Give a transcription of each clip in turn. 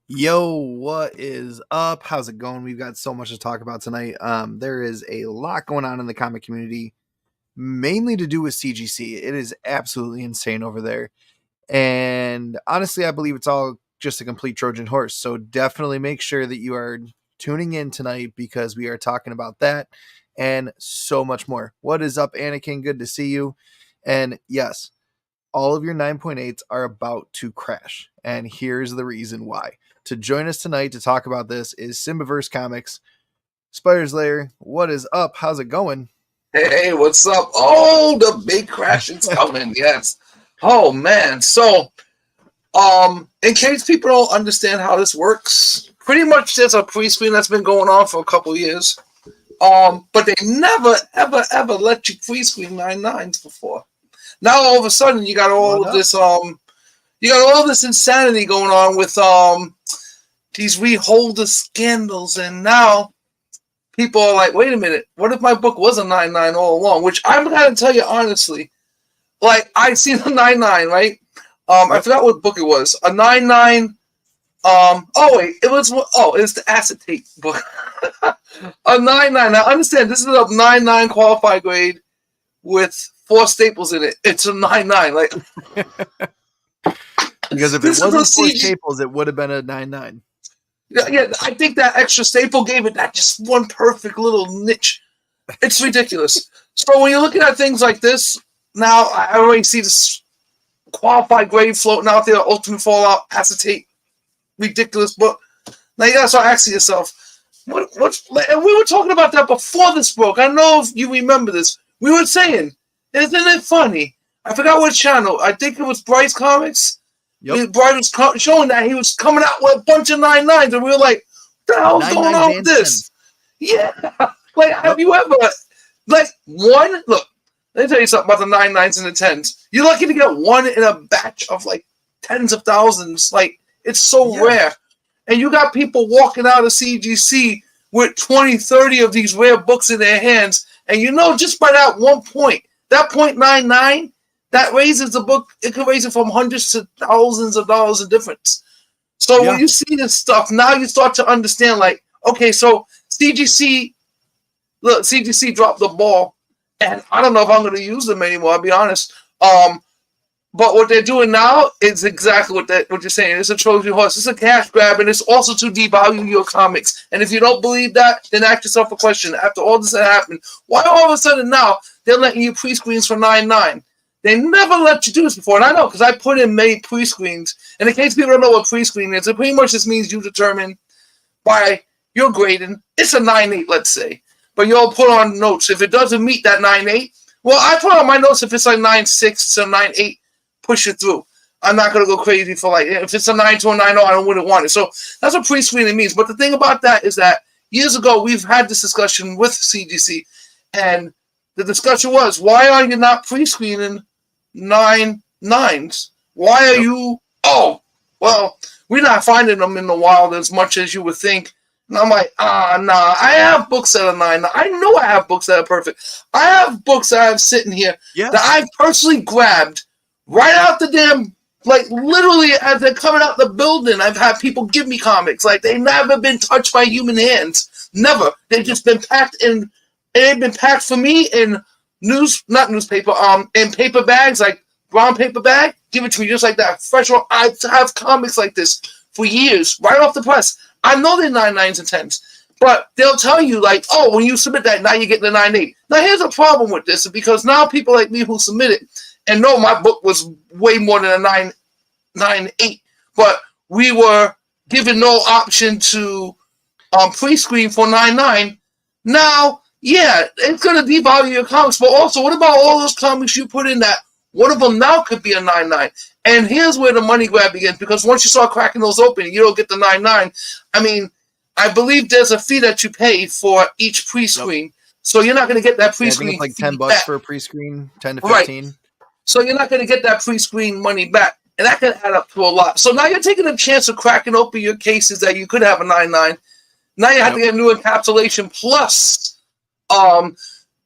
Yo, what is up? How's it going? We've got so much to talk about tonight. There is a lot going on in the comic community, mainly to do with CGC. It is absolutely insane over there. And honestly, I believe it's all just a complete Trojan horse. So definitely make sure that you are tuning in tonight because we are talking about that and so much more. What is up, Anakin? Good to see you. And yes, all of your 9.8s are about to crash. And here's the reason why. To join us tonight to talk about this is Simbaverse Comics. Spider's Lair, what is up? How's it going? Hey, what's up? Oh, the big crash is coming. Yes. Oh man. So, in case people don't understand how this works, pretty much there's a pre-screen that's been going on for a couple years. But they never, ever let you pre-screen 9.9s before. Now all of a sudden you got all of this insanity going on with these reholder scandals, and now people are like, wait a minute, what if my book was a 9.9 all along? Which I'm going to tell you honestly, like, I seen the 9.9, right? I forgot what book it was. A 9.9. It's the acetate book. A 9.9. Now, understand, this is a 9.9 qualified grade with 4 staples in it. It's a 9.9. Like, because if it wasn't 4 staples, it would have been a 9.9. Yeah, I think that extra staple gave it that just one perfect little niche. It's ridiculous. So when you're looking at things like this, now I already see this qualified grade floating out there, Ultimate Fallout, acetate, ridiculous book. Now you gotta start asking yourself, and we were talking about that before this book. I don't know if you remember this. We were saying, isn't it funny? I forgot what channel. I think it was Bryce Comics. Yep. Bryce was showing that he was coming out with a bunch of 9.9s, and we were like, what the hell's going on with this? Yeah. Like, have you ever, like, one? Look, let me tell you something about the 9.9s and the 10s. You're lucky to get one in a batch of, like, tens of thousands. Like, it's so rare. And you got people walking out of CGC with 20, 30 of these rare books in their hands. And you know, just by that one point, that 0.99, that raises the book, it can raise it from hundreds to thousands of dollars of difference. So when you see this stuff, now you start to understand, like, okay, so CGC dropped the ball, and I don't know if I'm going to use them anymore, I'll be honest. But what they're doing now is exactly what you're saying. It's a Trojan horse. It's a cash grab, and it's also to devalue your comics. And if you don't believe that, then ask yourself a question. After all this had happened, why all of a sudden now they're letting you pre-screens for 9.9? They never let you do this before. And I know, because I put in many pre-screens. And in case people don't know what pre-screen is, it pretty much just means you determine by your grading. It's a 9.8, let's say. But you'll put on notes. If it doesn't meet that 9.8, well, I put on my notes if it's like 9.6 to 9.8. Push it through. I'm not going to go crazy for, like, if it's a 9.2 or 9.0, I wouldn't want it. So that's what pre-screening means. But the thing about that is that years ago, we've had this discussion with CGC, and the discussion was, why are you not pre-screening 9.9s? Why are you, well, we're not finding them in the wild as much as you would think. And I'm like, nah, I have books that are 9.9. I know I have books that are perfect. I have books that I'm sitting here that I've personally grabbed right out the damn, like, literally as they're coming out the building. I've had people give me comics. Like, they've never been touched by human hands. Never. They've just been packed in, and they've been packed for me in in paper bags, like brown paper bag. Give it to me just like that. Fresh one. I have comics like this for years, right off the press. I know they're 9.9s and 10s. But they'll tell you, like, oh, when you submit that, now you get the 9.8. Now, here's a problem with this, because now people like me who submit it, and no, my book was way more than a 9.8, but we were given no option to pre-screen for 9.9. Now, yeah, it's going to devalue your comics, but also, what about all those comics you put in that one of them now could be a 9.9? And here's where the money grab begins, because once you start cracking those open, you don't get the 9.9. I mean, I believe there's a fee that you pay for each pre-screen, so you're not going to get that pre-screen. I think it's like $10 back for a pre-screen, 10 to 15. Right. So you're not going to get that pre-screen money back. And that can add up to a lot. So now you're taking a chance of cracking open your cases that you could have a 9.9. Now you have to get a new encapsulation plus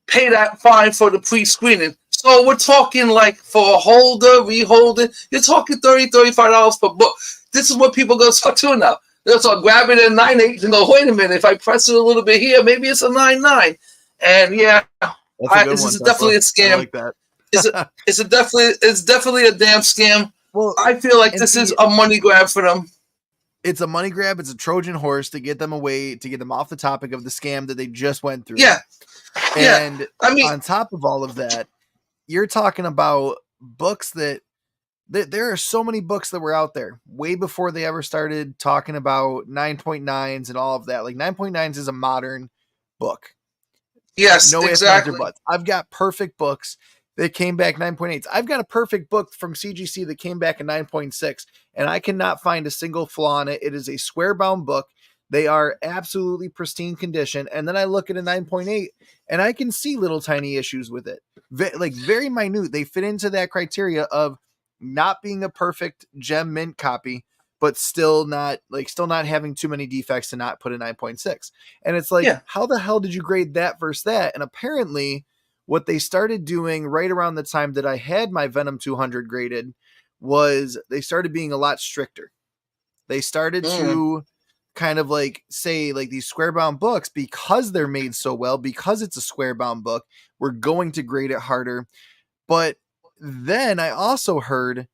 pay that fine for the pre-screening. So we're talking like for a holder, reholder, you're talking $35 per book. This is what people go start doing now. They'll start grabbing a 9.8 and go, wait a minute, if I press it a little bit here, maybe it's a 9.9. And yeah, That's a good this one, is definitely a scam. I like that. It's definitely a damn scam. Well, I feel like this is a money grab for them. It's a money grab. It's a Trojan horse to get them away, to get them off the topic of the scam that they just went through. Yeah. And I mean, on top of all of that, you're talking about books that there are so many books that were out there way before they ever started talking about 9.9s and all of that. Like 9.9s is a modern book. Yes, no exactly. ifs, ands, or buts. I've got perfect books that came back 9.8s. I've got a perfect book from CGC that came back in 9.6, and I cannot find a single flaw in it. It is a square bound book. They are absolutely pristine condition. And then I look at a 9.8 and I can see little tiny issues with it. Like very minute. They fit into that criteria of not being a perfect gem mint copy, but still not having too many defects to not put a 9.6. And it's like, how the hell did you grade that versus that? And apparently what they started doing right around the time that I had my Venom 200 graded was they started being a lot stricter. They started to kind of like say, like, these square bound books, because they're made so well, because it's a square bound book, we're going to grade it harder. But then I also heard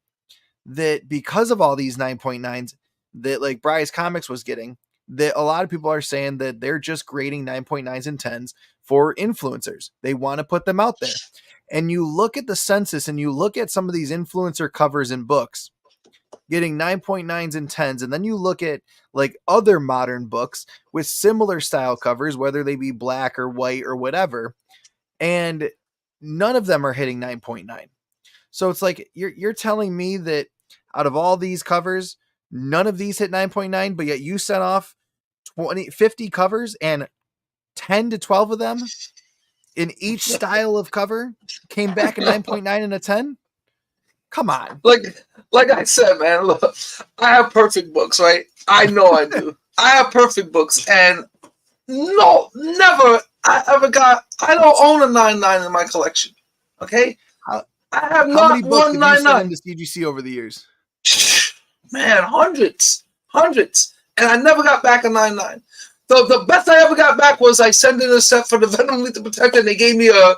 that because of all these 9.9s that like Bryce Comics was getting, that a lot of people are saying that they're just grading 9.9s and 10s for influencers. They want to put them out there. And you look at the census and you look at some of these influencer covers in books getting 9.9s and 10s. And then you look at like other modern books with similar style covers, whether they be black or white or whatever, and none of them are hitting 9.9. So it's like, you're telling me that out of all these covers, none of these hit 9.9, but yet you sent off 50 covers and 10 to 12 of them in each style of cover came back a 9.9 and a 10. Come on. Like I said, man, look, I have perfect books, right? I know I do. I have perfect books, and no, never I don't own a 9.9 in my collection. Okay? I have How many not books one have you 9.9 sent into CGC over the years? Man, hundreds. And I never got back a 9.9. The best I ever got back was I sent in a set for the Venom Lethal Protector, and they gave me a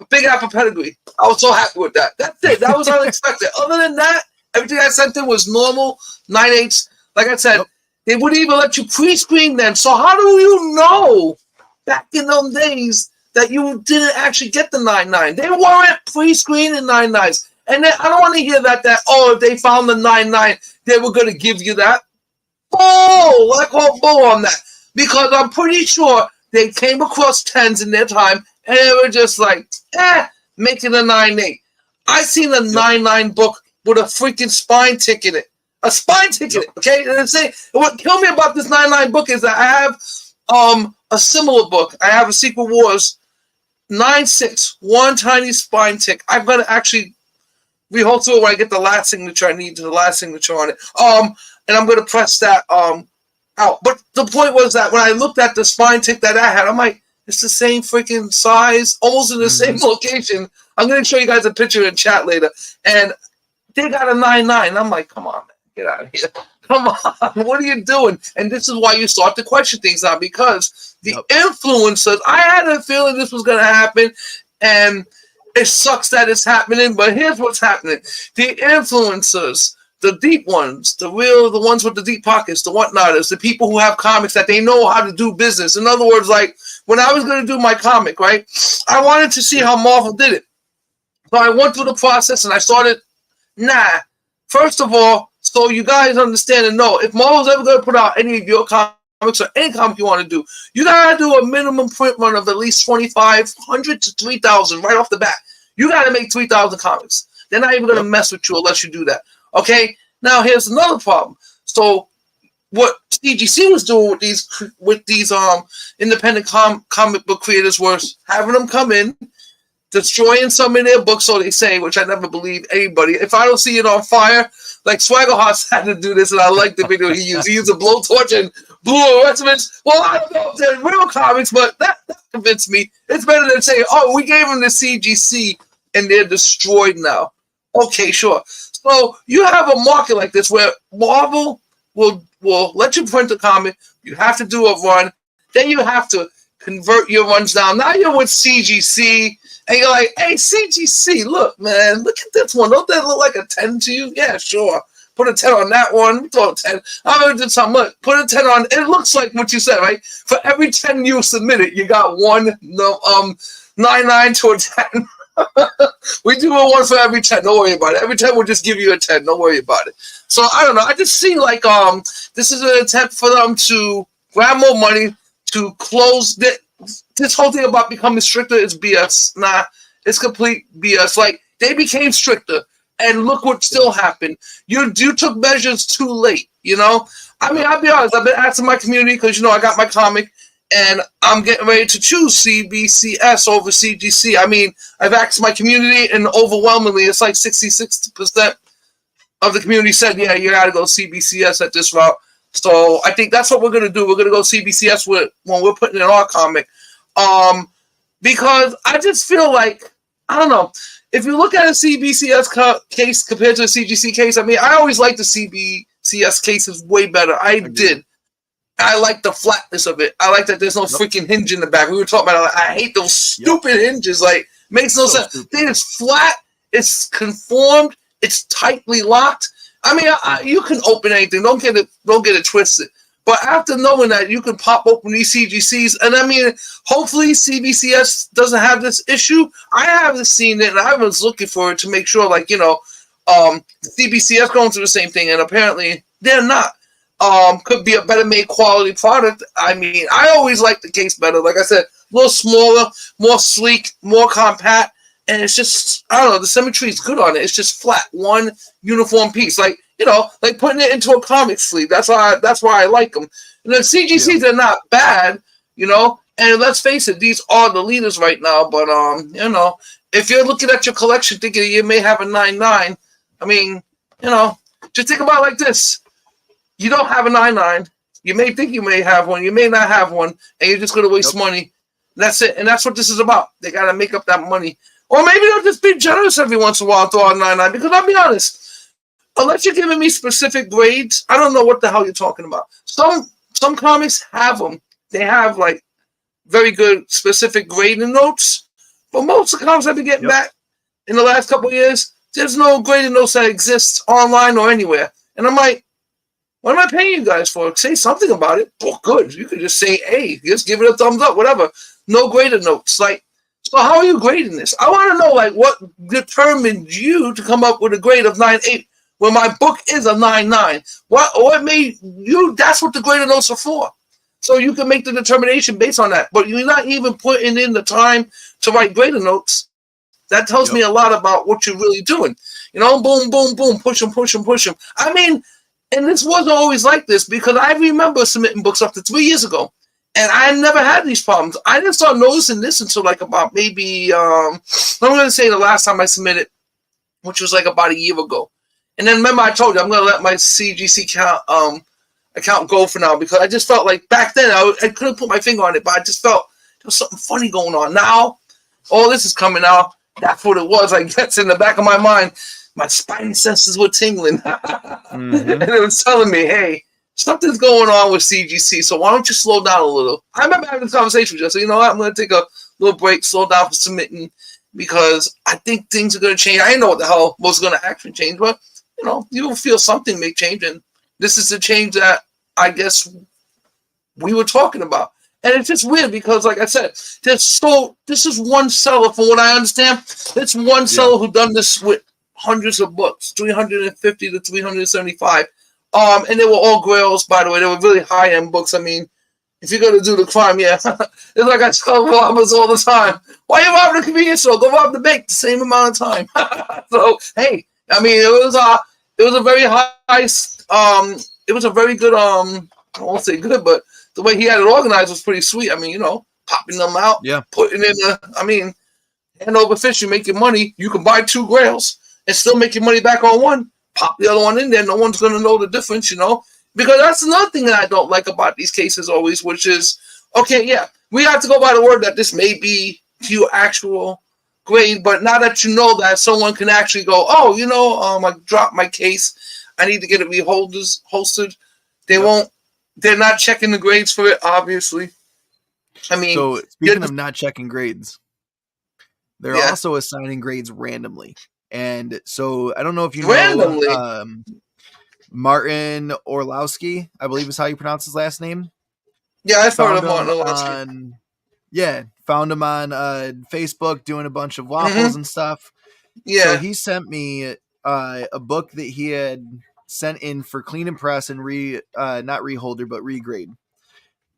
big apple pedigree. I was so happy with that. That's it. That was unexpected. Other than that, everything I sent in was normal 9.8s. Like I said, they wouldn't even let you pre-screen them. So how do you know back in those days that you didn't actually get the 9.9? They weren't pre-screening 9.9s. And then I don't want to hear that if they found the 9.9, they were going to give you that. Oh, I call bull on that. Because I'm pretty sure they came across 10s in their time, and they were just like, making a 9.8. I seen a 9.9 book with a freaking spine tick in it. A spine tick in it, okay? And I'm saying, what killed me about this 9.9 book is that I have a similar book. I have a Secret Wars 9.6, one tiny spine tick. I've got to actually rehold to it when I get the last signature I need, the last signature on it. And I'm going to press that out. But the point was that when I looked at the spine tick that I had, I'm like, it's the same freaking size, almost in the same location. I'm going to show you guys a picture in chat later. And they got a 9.9. And I'm like, come on, man. Get out of here. Come on. What are you doing? And this is why you start to question things now, because the influencers, I had a feeling this was going to happen. And it sucks that it's happening. But here's what's happening. The influencers, the deep ones, the ones with the deep pockets, the whatnotters, the people who have comics that they know how to do business. In other words, like when I was going to do my comic, right, I wanted to see how Marvel did it. So I went through the process and I started, first of all, so you guys understand and know, if Marvel's ever going to put out any of your comics or any comic you want to do, you got to do a minimum print run of at least 2,500 to 3,000 right off the bat. You got to make 3,000 comics. They're not even going to mess with you unless you do that. Okay, now here's another problem. So what CGC was doing with these independent comic book creators was having them come in, destroying some of their books, so they say, which I never believe anybody. If I don't see it on fire, like Swaggerhouse had to do this, and I like the video he used. He used a blowtorch and blew a rest of it. Well, I don't know if they're real comics, but that convinced me. It's better than saying, we gave them the CGC and they're destroyed now. Okay, sure. So you have a market like this where Marvel will let you print a comic. You have to do a run. Then you have to convert your runs down. Now you're with CGC, and you're like, hey, CGC, look, man, look at this one. Don't that look like a 10 to you? Yeah, sure. Put a 10 on that one. Throw a 10. I'm going to do something. Look, put a 10 on. It looks like what you said, right? For every 10 you submitted, you got 9.9 to a 10. We do a 1 for every 10. Don't worry about it. Every 10 will just give you a 10. Don't worry about it. So I don't know. I just see like this is an attempt for them to grab more money to close this whole thing about becoming stricter is BS. Nah, it's complete BS. Like they became stricter, and look what still happened. You took measures too late. You know. I mean, I'll be honest. I've been asking my community because I got my comic. And I'm getting ready to choose CBCS over CGC. I mean, I've asked my community, and overwhelmingly, it's like 66% of the community said, yeah, you got to go CBCS at this route. So I think that's what we're going to do. We're going to go CBCS when we're putting in our comic. Because I just feel like, I don't know, if you look at a CBCS case compared to a CGC case, I mean, I always liked the CBCS cases way better. I did. I like the flatness of it. I like that there's no freaking hinge in the back. We were talking about it. I hate those stupid hinges. Like, makes no sense. It is flat. It's conformed. It's tightly locked. I mean, you can open anything. Don't get it twisted. But after knowing that, you can pop open these CGCs. And I mean, hopefully CBCS doesn't have this issue. I haven't seen it, and I was looking for it to make sure, like, CBCS going through the same thing, and apparently they're not. Could be a better made quality product. I mean, I always like the case better. Like I said, a little smaller, more sleek, more compact, and it's just, I don't know, the symmetry is good on it. It's just flat, one uniform piece. Like, like putting it into a comic sleeve. That's why I like them. And then CGCs are not bad, and let's face it, these are the leaders right now. But, if you're looking at your collection thinking you may have a 9.9, I mean, just think about it like this. You don't have a 9.9. You may think you may have one. You may not have one, and you're just going to waste money. That's it, and that's what this is about. They got to make up that money. Or maybe they'll just be generous every once in a while and throw out a 9.9, because I'll be honest, unless you're giving me specific grades, I don't know what the hell you're talking about. Some comics have them. They have, like, very good specific grading notes, but most of the comics I've been getting back in the last couple of years, there's no grading notes that exists online or anywhere. And I'm like, what am I paying you guys for? Say something about it. Oh, good. You could just say, hey, just give it a thumbs up, whatever. No graded notes. Like, so how are you grading this? I want to know, like, what determined you to come up with a grade of 9.8 when my book is a 9.9? What made you? That's what the graded notes are for. So you can make the determination based on that. But you're not even putting in the time to write graded notes. That tells me a lot about what you're really doing. Boom, boom, boom, push them. I mean, and this wasn't always like this, because I remember submitting books up to 3 years ago, and I never had these problems. I didn't start noticing this until like about maybe, I'm going to say the last time I submitted, which was like about a year ago. And then remember I told you I'm going to let my CGC account go for now, because I just felt like back then I couldn't put my finger on it, but I just felt there was something funny going on. Now, all this is coming out. That's what it was. I guess in the back of my mind, my spidey senses were tingling. And it was telling me, hey, something's going on with CGC, so why don't you slow down a little? I remember having this conversation with you. So, you know what? I'm going to take a little break, slow down for submitting, because I think things are going to change. I didn't know what the hell was going to actually change, but, you will feel something may change, and this is the change that I guess we were talking about. And it's just weird because, like I said, this is one seller, from what I understand. It's one seller who done this with hundreds of books, 350 to 375. And they were all grails, by the way. They were really high-end books. I mean, if you're going to do the crime, it's like I tell robbers all the time. Why are you robbing the convenience store? Go rob the bank the same amount of time. So, hey, I mean, it was a very high, it was a very good, I won't say good, but the way he had it organized was pretty sweet. I mean, popping them out, putting in hand over fist, you make your money. You can buy 2 grails and still make your money back on one. Pop the other one in there. No one's going to know the difference, because that's another thing that I don't like about these cases always, which is, okay, we have to go by the word that this may be to your actual grade, but now that you know that, someone can actually go, oh, I dropped my case. I need to get it reholstered. They won't. They're not checking the grades for it, obviously. I mean, so speaking of not checking grades, they're yeah, also assigning grades randomly. And so I don't know if you randomly. know Martin Orlowski, I believe is how you pronounce his last name. Yeah, I've heard Found of Martin him Orlowski. on found him on Facebook doing a bunch of waffles and stuff. So Yeah, he sent me a book that he had sent in for clean and press and not reholder but regrade.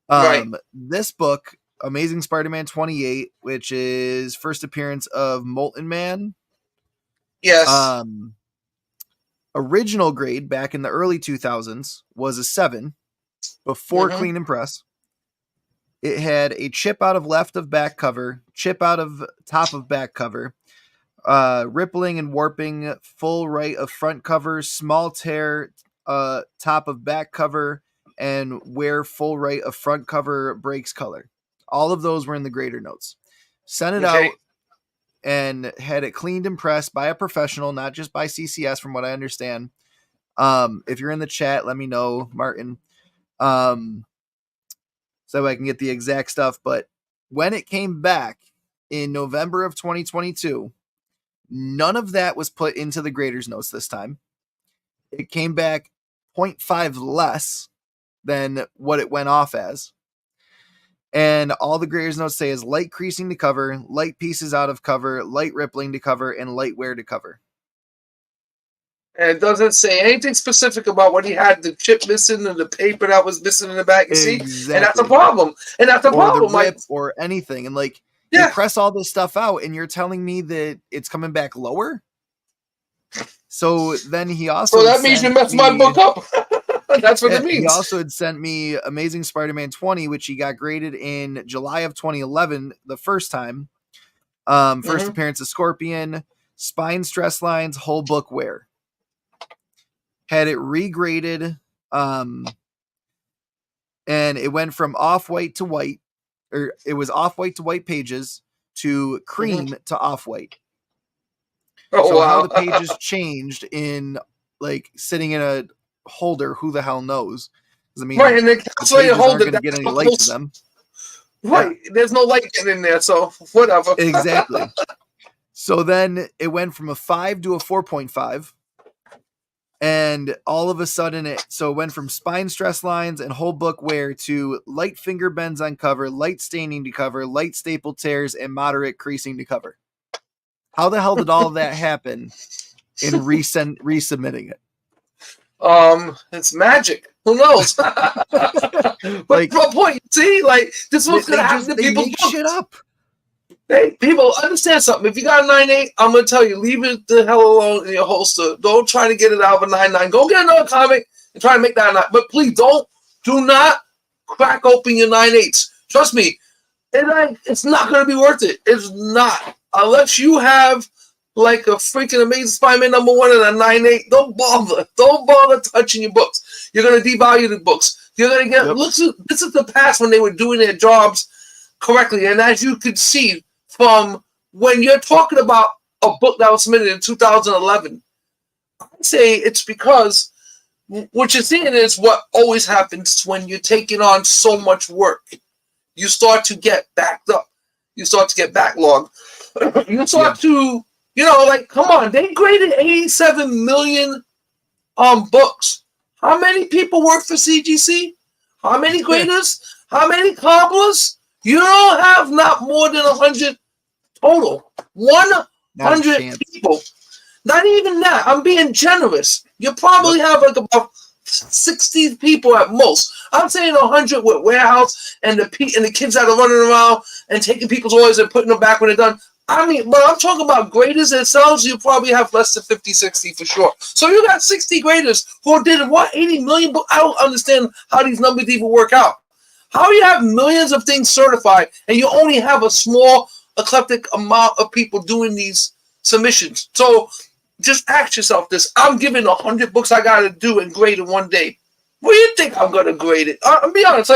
right. This book, Amazing Spider-Man 28, which is first appearance of Molten Man. Yes. Original grade back in the early 2000s was a 7 before clean and press. It had a chip out of left of back cover, chip out of top of back cover, rippling and warping full right of front cover, small tear top of back cover, and where full right of front cover breaks color. All of those were in the grader notes. Sent it out and had it cleaned and pressed by a professional, not just by CCS, from what I understand. If you're in the chat, let me know, Martin, so I can get the exact stuff. But when it came back in November of 2022, none of that was put into the grader's notes this time. It came back 0.5 less than what it went off as. And all the grader's notes say is light creasing to cover, light pieces out of cover, light rippling to cover, and light wear to cover. And it doesn't say anything specific about what he had, the chip missing and the paper that was missing in the back. You see? Exactly. And that's a problem. And that's a problem. The rip or anything. And you press all this stuff out and you're telling me that it's coming back lower? So then he also... So that means you messed my book up. That's what it means. He also had sent me Amazing Spider-Man 20, which he got graded in July of 2011 the first time. First appearance of Scorpion, spine stress lines, whole book wear. Had it regraded, and it went from off-white to white, or it was off-white to white pages to cream to off-white. Oh, so wow. How the pages changed in sitting in a holder, who the hell knows? I mean, right, and the pages aren't going to get any light to them. Right, there's no light getting in there, so whatever. Exactly. So then it went from a 5 to a 4.5. And all of a sudden it went from spine stress lines and whole book wear to light finger bends on cover, light staining to cover, light staple tears, and moderate creasing to cover. How the hell did all of that happen in resubmitting it? It's magic. Who knows? But the point, see, this was gonna happen to people. Make shit up. Hey, people, understand something. If you got a 9.8, I'm gonna tell you, leave it the hell alone in your holster. Don't try to get it out of a 9.9. Go get another comic and try to make that 9. But please do not crack open your 9.8s. Trust me, it's not gonna be worth it. It's not. Unless you have a freaking Amazing Spider-Man #1 and a 9.8, don't bother touching your books. You're gonna devalue the books. You're gonna get this is the past when they were doing their jobs correctly, and as you could see from when you're talking about a book that was submitted in 2011, I'd say it's because what you're seeing is what always happens when you're taking on so much work. You start to get backed up. You start to get backlogged. You start to, come on, they graded 87 million books. How many people work for CGC? How many graders? How many cobblers? You don't have not more than 100 total. 100 people. Not even that. I'm being generous. You probably have about 60 people at most. I'm saying 100 with warehouse and the kids that are running around and taking people's orders and putting them back when they're done. I mean, but I'm talking about graders themselves. You probably have less than 50, 60 for sure. So you got 60 graders who did 80 million books. I don't understand how these numbers even work out. How you have millions of things certified and you only have a small eclectic amount of people doing these submissions? So just ask yourself this. I'm giving 100 books I got to do and grade in one day. Where do you think I'm going to grade it? I'll be honest.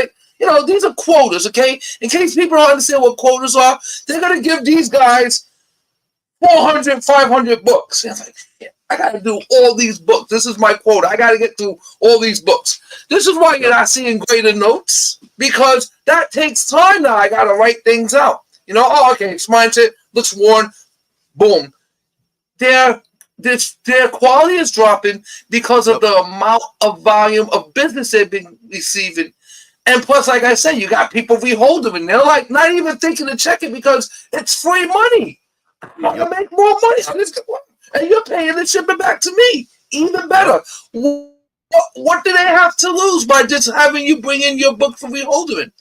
These are quotas, okay? In case people don't understand what quotas are, they're going to give these guys 400, 500 books. And I'm like, yeah, I got to do all these books. This is my quota. I got to get through all these books. This is why you're not seeing greater notes, because that takes time now. I got to write things out. Oh, okay, it's mindset, looks worn, boom. Their quality is dropping because of the amount of volume of business they've been receiving. And plus, like I said, you got people reholding, and they're like not even thinking to check it because it's free money. I'm gonna make more money on this, and you're paying the shipment back to me. Even better. What do they have to lose by just having you bring in your book for reholding?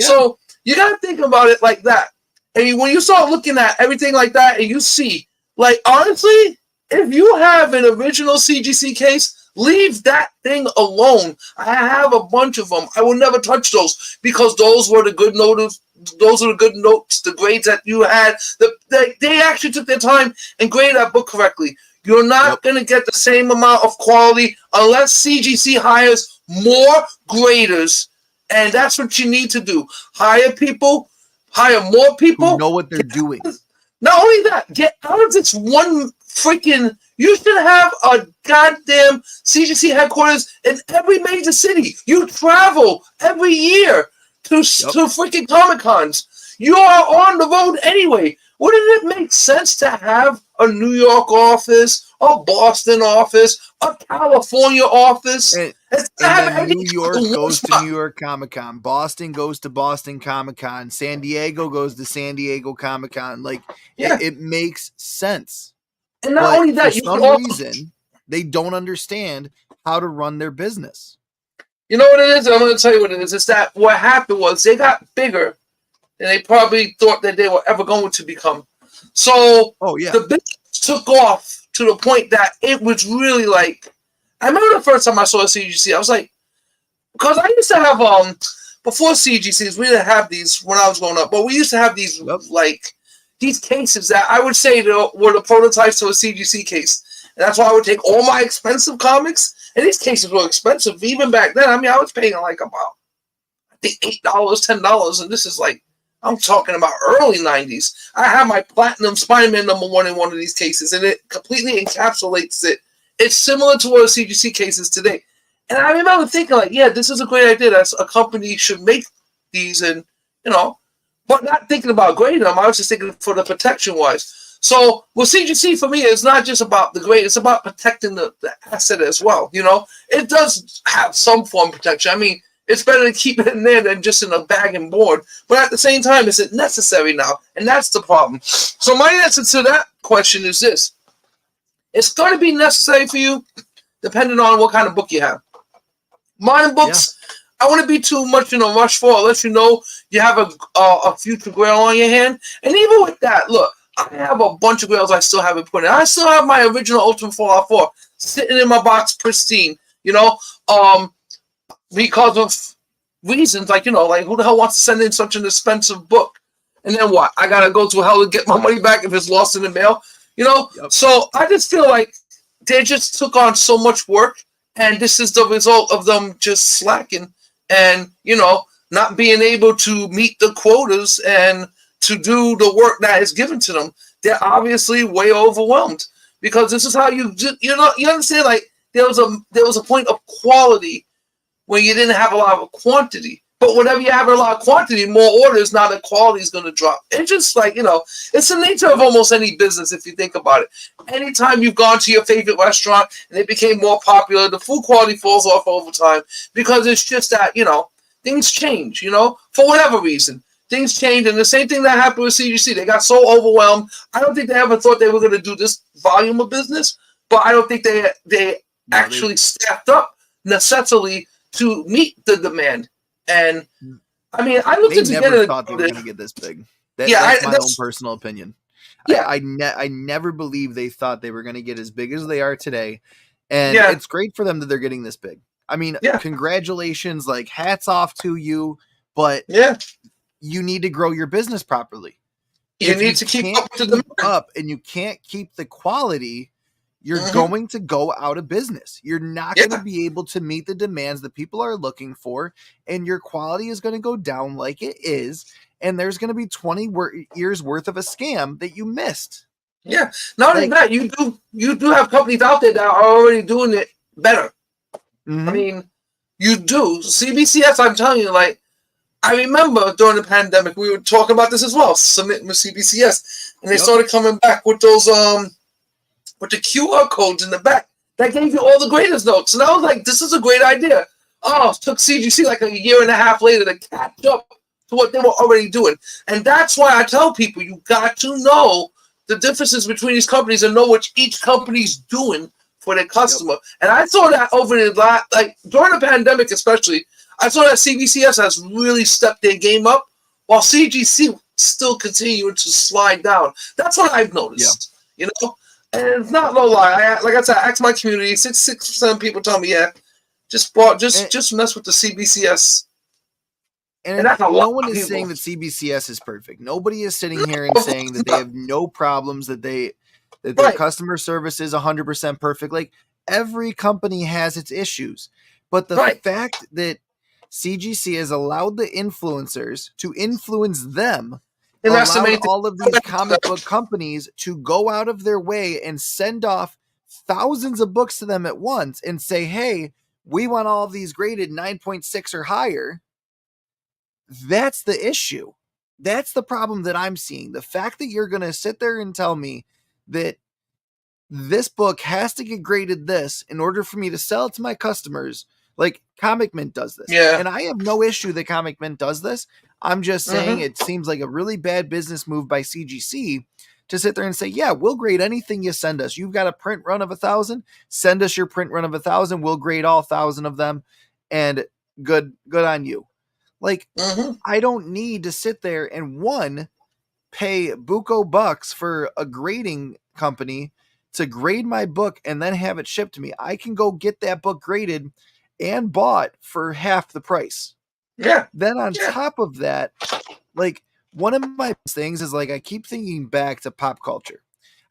So you gotta think about it like that. And when you start looking at everything like that, and you see, like, honestly, if you have an original CGC case, leave that thing alone. I have a bunch of them. I will never touch those because those were the good notes. Those are the good notes, the grades that you had. They actually took their time and graded that book correctly. You're not going to get the same amount of quality unless CGC hires more graders. And that's what you need to do. Hire more people. Who know what they're doing. Not only that, get out of this one freaking. You should have a goddamn CGC headquarters in every major city. You travel every year to freaking Comic Cons. You are on the road anyway. Wouldn't it make sense to have a New York office, a Boston office, a California office? And then New York goes to New York Comic Con. Boston goes to Boston Comic Con. San Diego goes to San Diego Comic Con. Like, it makes sense. And not only that, for some reason, they don't understand how to run their business. You know what it is? I'm going to tell you what it is. It's that what happened was they got bigger than they probably thought that they were ever going to become. So the business took off to the point that it was really like, I remember the first time I saw a CGC, I was like, because I used to have, before CGCs, we didn't have these when I was growing up, but we used to have these, these cases that I would say were the prototypes to a CGC case. And that's why I would take all my expensive comics, and these cases were expensive even back then. I mean, I was paying like about, I think, $8, $10, and this is like, I'm talking about early 90s. I have my Platinum Spider-Man #1 in one of these cases, and it completely encapsulates it. It's similar to what a CGC case is today. And I remember thinking, like, yeah, this is a great idea. That's a company should make these, and, but not thinking about grading them. I was just thinking for the protection-wise. So, well, CGC for me is not just about the grade. It's about protecting the asset as well. It does have some form of protection. I mean, it's better to keep it in there than just in a bag and board. But at the same time, is it necessary now? And that's the problem. So my answer to that question is this. It's going to be necessary for you depending on what kind of book you have. Modern books, I wouldn't be too much in a rush for, unless you have a future grail on your hand. And even with that, look, I have a bunch of grails I still haven't put in. I still have my original Ultimate Fallout 4 sitting in my box pristine, because of reasons like, like who the hell wants to send in such an expensive book? And then what? I got to go to hell to get my money back if it's lost in the mail, So I just feel like they just took on so much work, and this is the result of them just slacking and, not being able to meet the quotas and to do the work that is given to them. They're obviously way overwhelmed, because this is how you understand, like there was a point of quality when you didn't have a lot of quantity. But whenever you have a lot of quantity, more orders, now the quality is going to drop. It's just like, it's the nature of almost any business if you think about it. Anytime you've gone to your favorite restaurant and it became more popular, the food quality falls off over time, because it's just that, things change, for whatever reason. Things change, and the same thing that happened with CGC. They got so overwhelmed. I don't think they ever thought they were going to do this volume of business, but I don't think they actually staffed up necessarily to meet the demand. And I mean, I looked at never thought they were going to get this big. That's my own personal opinion. Yeah, I never believed they thought they were going to get as big as they are today, and it's great for them that they're getting this big. I mean, congratulations, like hats off to you, but you need to grow your business properly. You need to keep up to the up, and you can't keep the quality. You're going to go out of business. You're not going to be able to meet the demands that people are looking for, and your quality is going to go down like it is, and there's going to be 20 years worth of a scam that you missed. Yeah. Not only Like, that, you do have companies out there that are already doing it better. I mhm. mean, you do. CBCS, I'm telling you, like, I remember during the pandemic, we were talking about this as well, submitting with CBCS, and they Yep. started coming back with those with the QR codes in the back that gave you all the graders notes. And I was like, this is a great idea. Oh, it took CGC like a year and a half later to catch up to what they were already doing. And that's why I tell people you got to know the differences between these companies and know what each company's doing for their customer. Yep. And I saw that over the last, like during the pandemic especially, I saw that CBCS has really stepped their game up while CGC still continuing to slide down. That's what I've noticed. You know? And it's not no lie. Like I said, I asked my community. 66% of people tell me, yeah, just mess with the CBCS, and that's a lot no one of is people. saying that CBCS is perfect. Nobody is sitting here and saying that they have no problems, that their Right. customer service is 100% perfect. Like, every company has its issues, but the Right. fact that CGC has allowed the influencers to influence them, And that's the allowed main thing. all of these comic book companies to go out of their way and send off thousands of books to them at once and say, hey, we want all of these graded 9.6 or higher. That's the issue. That's the problem that I'm seeing. The fact that you're going to sit there and tell me that this book has to get graded this in order for me to sell it to my customers. Like, Comic Mint does this. Yeah. And I have no issue that Comic Mint does this. I'm just saying it seems like a really bad business move by CGC to sit there and say, yeah, we'll grade anything you send us. You've got a print run of 1,000, send us your print run of 1,000. We'll grade all 1,000 of them, and good on you. Like, I don't need to sit there and pay buco bucks for a grading company to grade my book and then have it shipped to me. I can go get that book graded and bought for half the price. Yeah. Then on top of that, like, one of my things is, like, I keep thinking back to pop culture.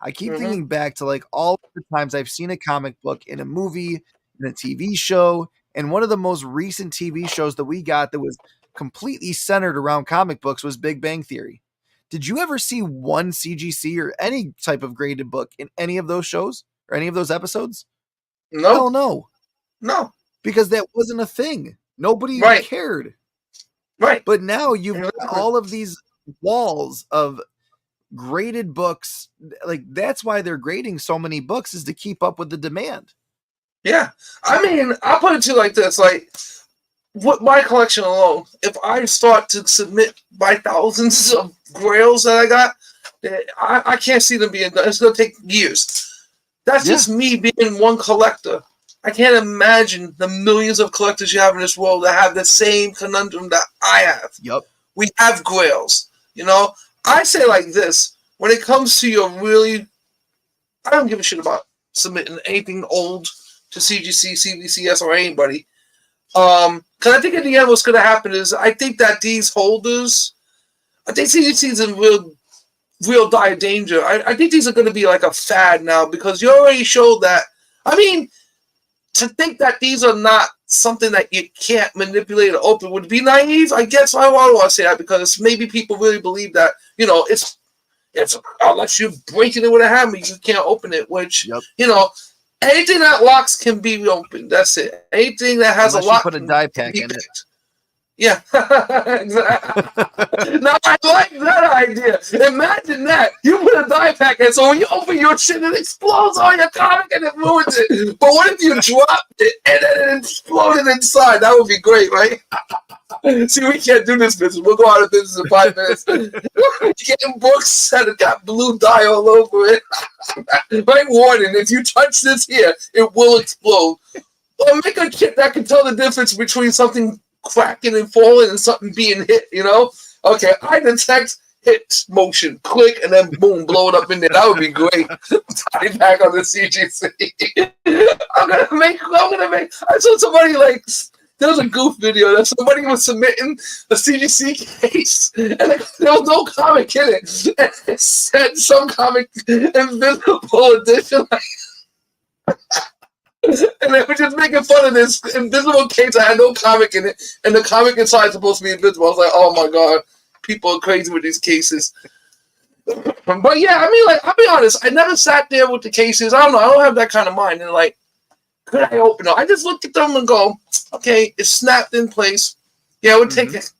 I keep thinking back to, like, all the times I've seen a comic book in a movie, in a TV show, and one of the most recent TV shows that we got that was completely centered around comic books was Big Bang Theory. Did you ever see one CGC or any type of graded book in any of those shows or any of those episodes? No. Hell no. No. Because that wasn't a thing. Nobody cared. Right. But now you've got all of these walls of graded books. Like, that's why they're grading so many books, is to keep up with the demand. Yeah. I mean, I'll put it to you like this. Like, with my collection alone, if I start to submit by thousands of grails that I got, I can't see them being done. It's going to take years. That's just me being one collector. I can't imagine the millions of collectors you have in this world that have the same conundrum that I have. Yep. We have grails. You know, I say like this, when it comes to your really, I don't give a shit about submitting anything old to CGC, CBCS, or anybody. Because I think in the end what's going to happen is, I think that these holders, I think CGC is in real dire danger. I think these are going to be like a fad now, because you already showed that. I mean, to think that these are not something that you can't manipulate or open would be naive. I guess I want to say that, because maybe people really believe that, you know, it's unless you're breaking it with a hammer, you can't open it, which, you know, anything that locks can be reopened. That's it. Anything that has unless a lock you put a die pack in it. Yeah. Exactly. Now, I like that idea. Imagine that. You put a die pack in, so when you open your shit, it explodes on your comic and it ruins it. But what if you dropped it and then it exploded inside? That would be great, right? See, we can't do this business. We'll go out of business in 5 minutes. Getting books that have got blue dye all over it. Right, warning, if you touch this here, it will explode. Or make a kit that can tell the difference between something cracking and falling and something being hit, you know? Okay, I detect hit motion, click, and then boom, blow it up in there. That would be great. Tie back on the CGC. I'm gonna make, I saw somebody like, there was a goof video that somebody was submitting a CGC case, and there was no comic in it. And it said some comic, invisible edition. And they were just making fun of this invisible case that had no comic in it, and the comic inside is supposed to be invisible. I was like, oh my god, people are crazy with these cases. But yeah, I mean, like, I'll be honest, I never sat there with the cases. I don't know, I don't have that kind of mind. And like, could I open them? I just look at them and go, okay, it's snapped in place. Yeah, it would take it.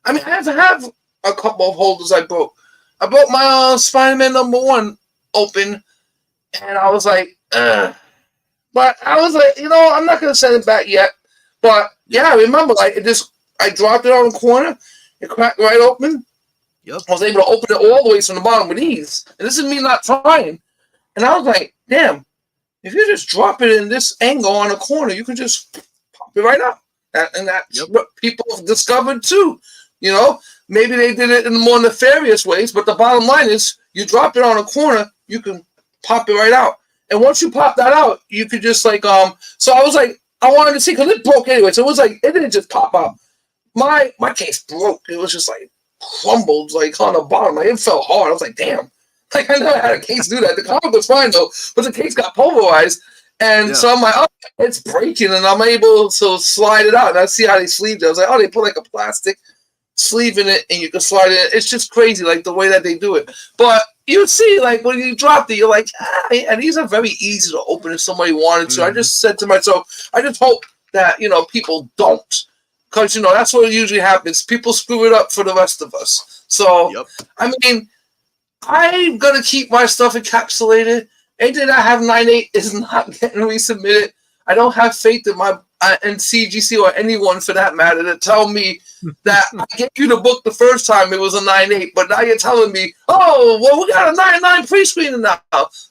I mean, I have a couple of holders I broke. I broke my Spider-Man #1 open, and I was like, ugh. But I was like, I'm not gonna send it back yet. But yeah, I remember, like, I dropped it on the corner, it cracked right open. Yep. I was able to open it all the way from the bottom with ease. And this is me not trying. And I was like, damn, if you just drop it in this angle on a corner, you can just pop it right up. And that's what people have discovered too. Maybe they did it in more nefarious ways, but the bottom line is you drop it on a corner, you can pop it right out. And once you pop that out, you could just like, so I was like, I wanted to see, because it broke anyway. So it was like, it didn't just pop out. My case broke. It was just like crumbled like on the bottom. Like, it fell hard. I was like, damn. Like, I never had a case do that. The comic was fine though, but the case got pulverized. And so I'm like, oh, it's breaking, and I'm able to slide it out. And I see how they sleeved it. I was like, oh, they put like a plastic sleeve in it, and you can slide it. It's just crazy, like the way that they do it. But you see, like when you dropped it, you're like, and these are very easy to open if somebody wanted to. I just said to myself, I just hope that people don't, because that's what usually happens. People screw it up for the rest of us. So I mean, I'm gonna keep my stuff encapsulated. Anything that I have 9.8 is not getting resubmitted. I don't have faith in my and CGC or anyone for that matter to tell me that I gave you the book the first time it was a 9.8, but now you're telling me, oh, well, we got a 9.9 pre-screening now.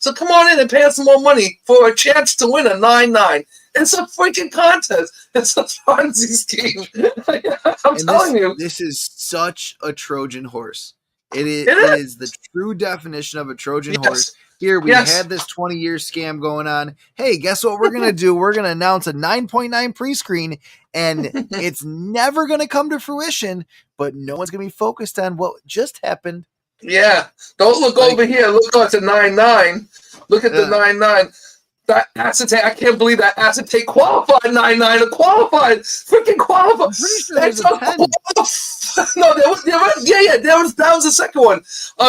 So come on in and pay us some more money for a chance to win a 9.9. It's a freaking contest. It's a Ponzi scheme. I'm telling you. This is such a Trojan horse. It is the true definition of a Trojan horse. Here, we had this 20-year scam going on. Hey, guess what we're going to do? We're going to announce a 9.9 pre-screen, and it's never going to come to fruition, but no one's going to be focused on what just happened. Yeah. Don't look over here. Look at the 9.9. Look at the 9.9. That acetate, I can't believe that acetate qualified 9.9. It qualified. Freaking qualified. I'm pretty sure there's a 10. No, that was the second one.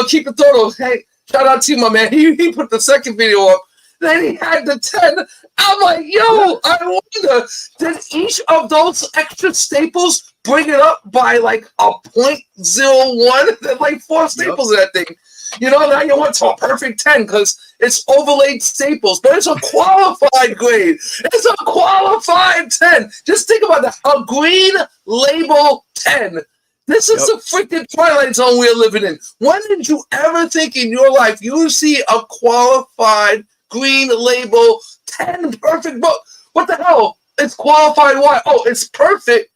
Keep it total. Hey, shout out to you, my man. He put the second video up. Then he had the 10. I'm like, yo, I wonder, did each of those extra staples bring it up by like a 0.01? There's like 4 staples in that thing. Now you want to a perfect 10 because it's overlaid staples, but it's a qualified grade. It's a qualified 10. Just think about that. A green label 10. This is the freaking Twilight Zone we're living in. When did you ever think in your life you would see a qualified green label 10 perfect book? What the hell? It's qualified why? Oh, it's perfect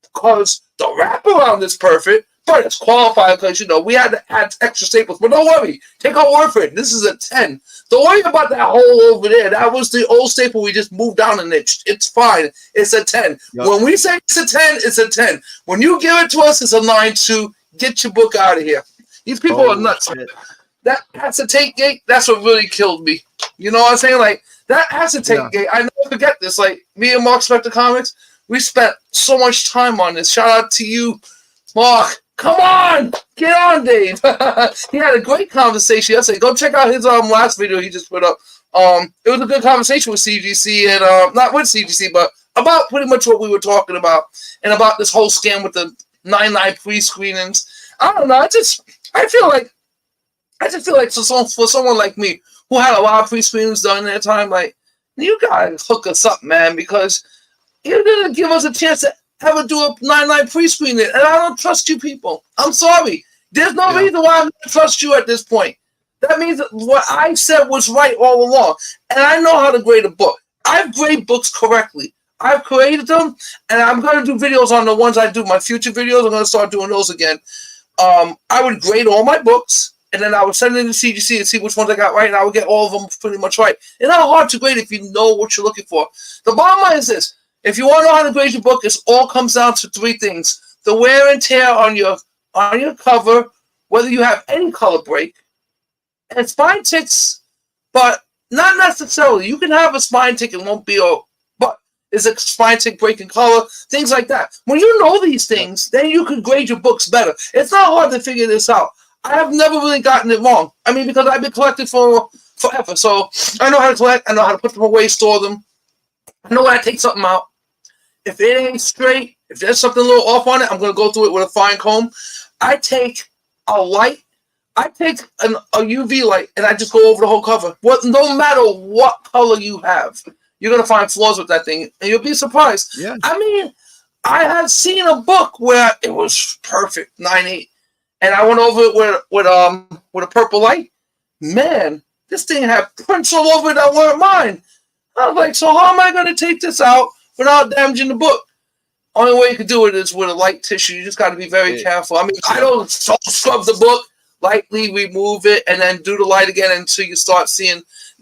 because the wraparound is perfect, but it's qualified because, we had to add extra staples. But don't worry. Take our word for it. This is a 10. Don't worry about that hole over there. That was the old staple we just moved down an inch. It's fine. It's a 10. When we say it's a 10, it's a 10. When you give it to us, it's a 9.2. Get your book out of here. These people are nuts. Shit. That acetate gate, that's what really killed me. You know what I'm saying? Like, that acetate gate, I never forget this. Like, me and Mark Spector Comics, we spent so much time on this. Shout out to you, Mark. Come on! Get on, Dave. He had a great conversation yesterday. Go check out his last video he just put up. It was a good conversation with CGC, and not with CGC, but about pretty much what we were talking about, and about this whole scam with the 9.9 pre-screenings. I don't know. I just feel like for someone like me who had a lot of pre-screenings done in that time, like, you gotta hook us up, man, because you're gonna give us a chance to ever do a 9.9 pre-screening, and I don't trust you people. I'm sorry. There's no reason why I'm going to trust you at this point. That means that what I said was right all along, and I know how to grade a book. I've graded books correctly. I've created them, and I'm going to do videos on the ones I do. My future videos, I'm going to start doing those again. I would grade all my books, and then I would send it to CGC and see which ones I got right, and I would get all of them pretty much right. It's not hard to grade if you know what you're looking for. The bottom line is this. If you want to know how to grade your book, it all comes down to 3 things. The wear and tear on your cover, whether you have any color break, and spine ticks, but not necessarily. You can have a spine tick and won't be but is a spine tick breaking color, things like that. When you know these things, then you can grade your books better. It's not hard to figure this out. I have never really gotten it wrong. I mean, because I've been collecting for forever. So I know how to collect. I know how to put them away, store them. I know when I take something out. If it ain't straight, if there's something a little off on it, I'm going to go through it with a fine comb. I take a light. I take a UV light, and I just go over the whole cover. No matter what color you have, you're going to find flaws with that thing, and you'll be surprised. Yeah. I mean, I have seen a book where it was perfect, 9.8, and I went over it with a purple light. Man, this thing had prints all over it that weren't mine. I was like, so how am I going to take this out without damaging the book? Only way you can do it is with a light tissue. You just got to be very careful. I mean, I don't scrub the book, lightly remove it, and then do the light again until you start seeing.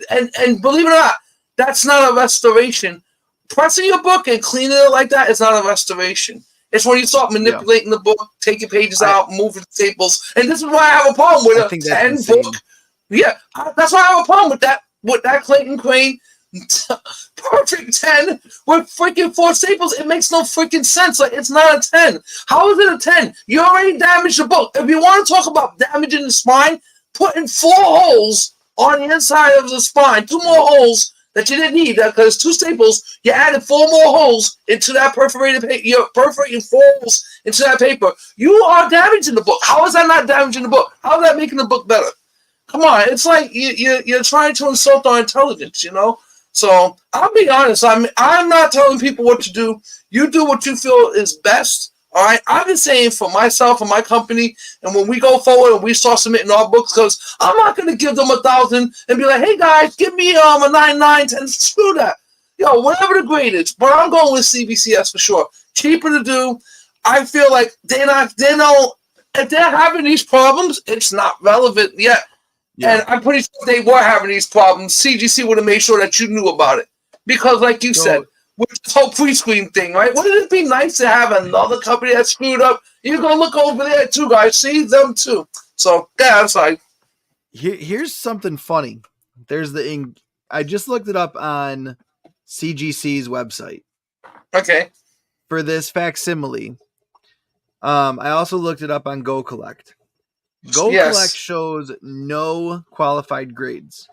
And believe it or not, that's not a restoration. Pressing your book and cleaning it like that is not a restoration. It's when you start manipulating the book, taking pages out, moving staples. And this is why I have a problem with a 10 book. Yeah, that's why I have a problem with that Clayton Crane perfect 10 with freaking 4 staples. It makes no freaking sense. Like, it's not a 10. How is it a 10? You already damaged the book. If you want to talk about damaging the spine, putting 4 holes on the inside of the spine, 2 more holes that you didn't need, because 2 staples, you added 4 more holes into that perforated paper. You're perforating 4 holes into that paper. You are damaging the book. How is that not damaging the book? How is that making the book better? Come on, it's like you're trying to insult our intelligence, you know? So I'll be honest. I'm not telling people what to do. You do what you feel is best. All right. I've been saying for myself and my company, and when we go forward and we start submitting our books, because I'm not going to give them 1,000 and be like, hey guys, give me a 9.9, 10. Screw that. Yo, whatever the grade is. But I'm going with CBCS for sure. Cheaper to do. I feel like they know if they're having these problems, it's not relevant yet. Yeah. And I'm pretty sure they were having these problems. CGC would have made sure that you knew about it. Because, like you said, with this whole pre-screen thing, right? Wouldn't it be nice to have another company that screwed up? You're going to look over there, too, guys. See them, too. So, yeah, that's fine. Here's something funny. I just looked it up on CGC's website. Okay. For this facsimile. I also looked it up on Go Collect. Collect shows no qualified grades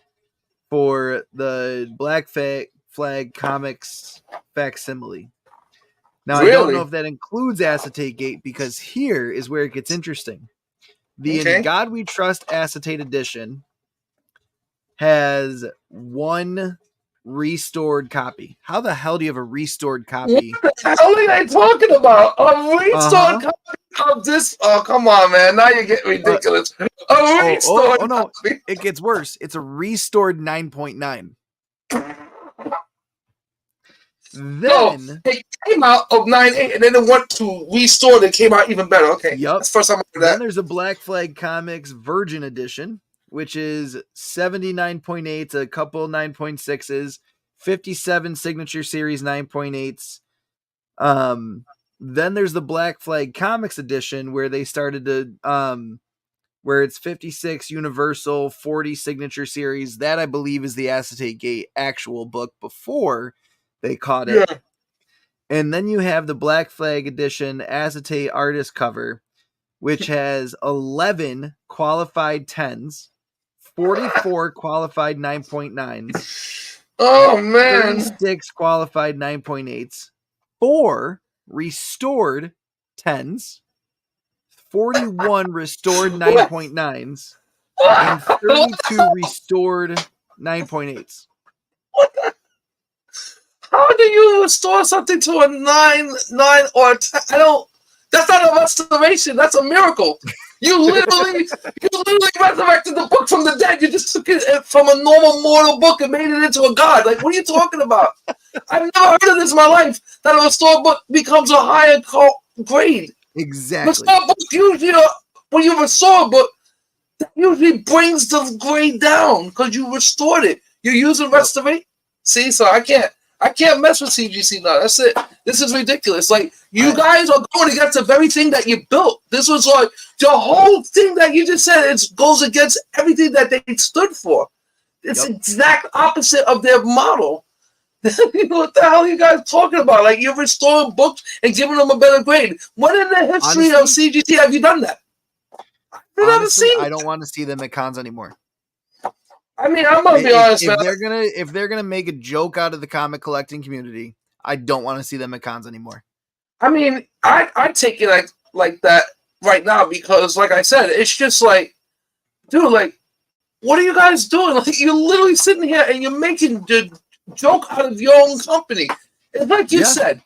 for the Black Flag Comics facsimile. Now, I don't know if that includes acetate gate, because here is where it gets interesting. The In God We Trust acetate edition has 1 restored copy. How the hell do you have a restored copy? What the hell are they talking about? A restored copy of this? Oh, come on, man. Now you're getting ridiculous. A restored no. copy. It gets worse. It's a restored 9.9. Then it came out of 9.8, and then it went to restored and came out even better. Okay. Yep. That's the first time I heard that. Then there's a Black Flag Comics Virgin Edition, which is 79.8, a couple 9.6s, 57 Signature Series 9.8s. Then there's the Black Flag Comics Edition, where they started to, where it's 56 Universal, 40 Signature Series. That, I believe, is the Acetate Gate actual book before they caught it. Yeah. And then you have the Black Flag Edition Acetate Artist cover, which has 11 qualified 10s, 44 qualified 9.9s. Oh, man. 36 qualified 9.8s, 4 restored 10s, 41 restored 9.9s, and 32 restored 9.8s. What the? How do you restore something to a 9, or a 10? That's not a restoration. That's a miracle. You literally resurrected the book from the dead. You just took it from a normal mortal book and made it into a god. Like, what are you talking about? I've never heard of this in my life, that a restored book becomes a higher grade. Exactly. Restored book usually, when you restore a book, that usually brings the grade down because you restored it. You're using restoration. See, so I can't mess with CGC now. That's it. This is ridiculous. Like, you guys are going against the very thing that you built. This was like the whole thing that you just said. It goes against everything that they stood for. It's exact opposite of their model. What the hell are you guys talking about? Like, you're restoring books and giving them a better grade. When in the history of CGC have you done that? I've never honestly, seen I it. don't want to see them at cons anymore. I mean, I'm gonna be honest, man. If they're gonna make a joke out of the comic collecting community, I don't want to see them at cons anymore. I mean, I take it like that right now because, like I said, it's just like, dude, like, what are you guys doing? Like, you're literally sitting here and you're making the joke out of your own company. It's like you said,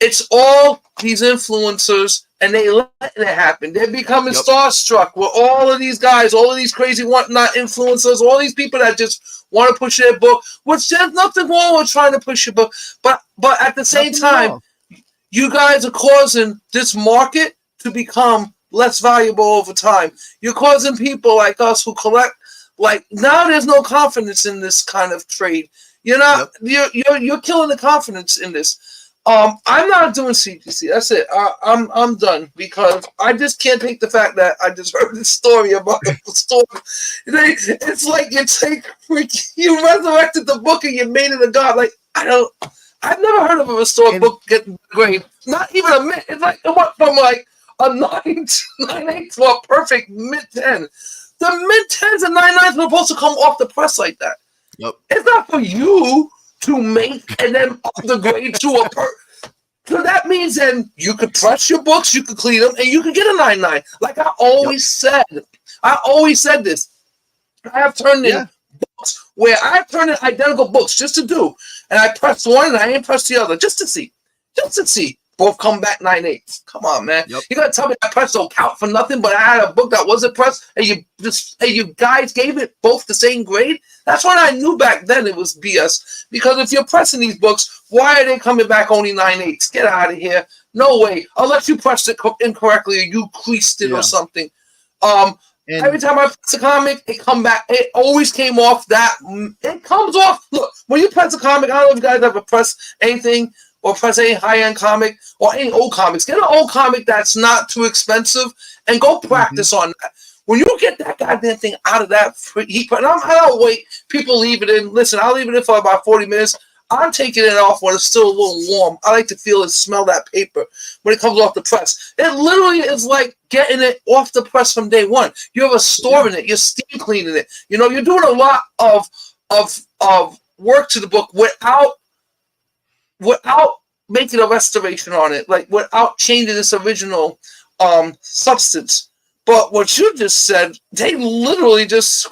it's all these influencers, and they letting it happen. They're becoming starstruck with all of these guys, all of these crazy whatnot influencers, all these people that just want to push their book. Which there's nothing wrong with trying to push your book, but at the same time, you guys are causing this market to become less valuable over time. You're causing people like us who collect, like, now there's no confidence in this kind of trade. You're not. You're killing the confidence in this. I'm not doing CGC. That's it. I'm done because I just can't take the fact that I just heard this story about the store. It's like you resurrected the book and you made it a god. Like, I've never heard of a restored book getting grade. Not even a mid. It's like it went from like a 9.8 to a perfect mid-10. The mid-10s and 9.9s are supposed to come off the press like that. It's not for you to make and then up the grade to a so that means then you could press your books, you could clean them, and you could get a 9.9. Like I always said. I always said this. I have turned in books where I've turned in identical books just to do. And I pressed one and I ain't pressed the other just to see. Just to see. Both come back 9.8. Come on, man. You're gonna tell me that press don't count for nothing, but I had a book that wasn't pressed, and you guys gave it both the same grade. That's when I knew back then it was BS. Because if you're pressing these books, why are they coming back only 9.8s? Get out of here. No way. Unless you pressed it incorrectly or you creased it or something. Every time I press a comic, it always came off that. It comes off. Look, when you press a comic, I don't know if you guys ever press anything or press any high-end comic or any old comics. Get an old comic that's not too expensive and go practice on that. When you get that goddamn thing out of that heat, and I don't wait. People leave it in. Listen, I'll leave it in for about 40 minutes. I'm taking it off when it's still a little warm. I like to feel and smell that paper when it comes off the press. It literally is like getting it off the press from day one. You're storing it. You're steam cleaning it. You know, you're doing a lot of work to the book without making a restoration on it, like without changing its original substance. But what you just said, they literally just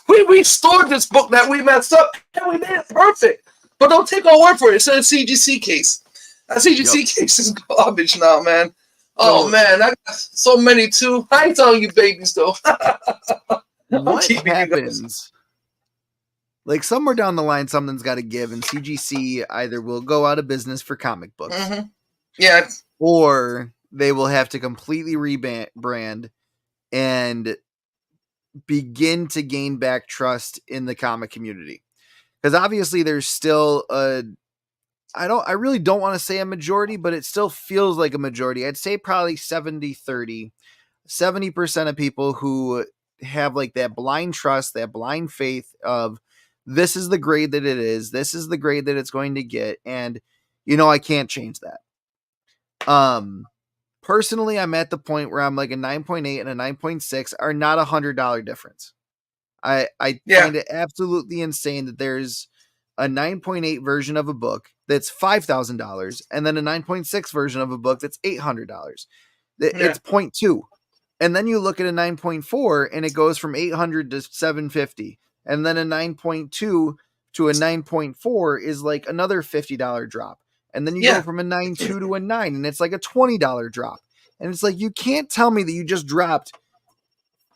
we restored this book that we messed up and we made it perfect. But don't take our word for it. It's a CGC case. That CGC case is garbage now, man. Oh man, I got so many too. I ain't telling you babies though. What happens? Like somewhere down the line, something's got to give, and CGC either will go out of business for comic books, or they will have to completely rebrand and begin to gain back trust in the comic community. Because obviously, there's still I really don't want to say a majority, but it still feels like a majority. I'd say probably 70-30, 70% of people who have like that blind trust, that blind faith of, this is the grade that it is. This is the grade that it's going to get. And, I can't change that. Personally, I'm at the point where I'm like a 9.8 and a 9.6 are not $100 difference. I find it absolutely insane that there's a 9.8 version of a book that's $5,000 and then a 9.6 version of a book that's $800. It's 0.2. And then you look at a 9.4 and it goes from 800 to 750. And then a 9.2 to a 9.4 is like another $50 drop. And then you go from a 9.2 to a 9 and it's like a $20 drop. And it's like, you can't tell me that you just dropped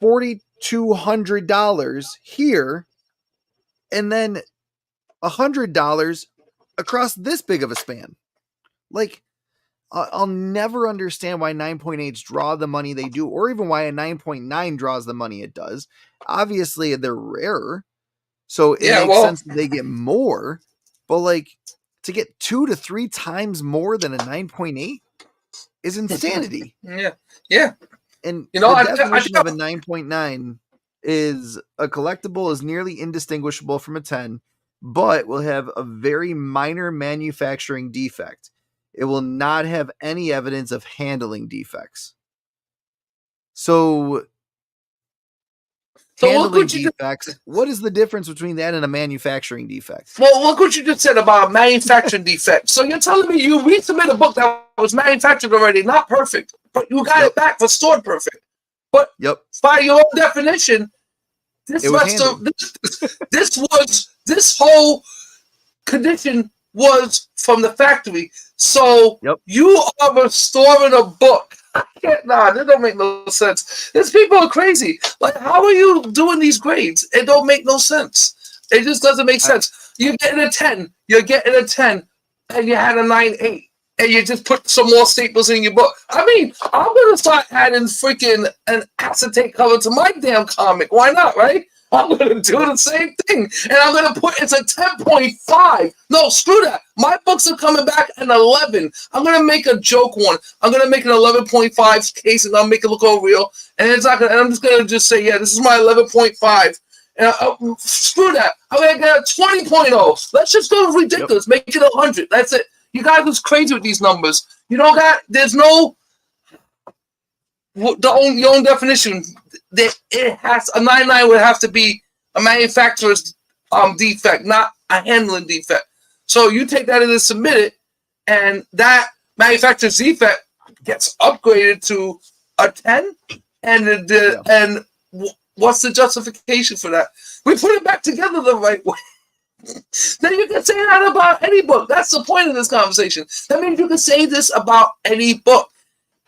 $4,200 here and then $100 across this big of a span. Like, I'll never understand why 9.8s draw the money they do, or even why a 9.9 draws the money it does. Obviously, they're rarer, so it makes sense that they get more. But like, to get 2 to 3 times more than a 9.8 is insanity. And the definition of a 9.9 is a collectible is nearly indistinguishable from a 10, but will have a very minor manufacturing defect. It will not have any evidence of handling defects. So So look handling what you defects. What is the difference between that and a manufacturing defect? Well, look what you just said about a manufacturing defect. So you're telling me you resubmit a book that was manufactured already, not perfect, but you got it back restored perfect. But by your own definition, this whole condition was from the factory. So you are restoring a book. Nah, that don't make no sense. These people are crazy. Like, how are you doing these grades? It don't make no sense. It just doesn't make sense. You're getting a 10. You're getting a 10, and you had a 9.8, and you just put some more staples in your book. I mean, I'm gonna start adding freaking an acetate cover to my damn comic. Why not, right? I'm going to do the same thing. And I'm going to put it's a 10.5. No, screw that. My books are coming back an 11. I'm going to make a joke one. I'm going to make an 11.5 case and I'll make it look all real. And it's not going to, and I'm just going to just say, yeah, this is my 11.5. And screw that. I'm going to get a 20.0. Let's just go ridiculous. Make it 100. That's it. You guys was crazy with these numbers. You don't got, there's no, your own definition. It has a 9.9 would have to be a manufacturer's defect, not a handling defect. So you take that and submit it, and that manufacturer's defect gets upgraded to a 10. And what's the justification for that? We put it back together the right way. Then you can say that about any book. That's the point of this conversation. That means you can say this about any book.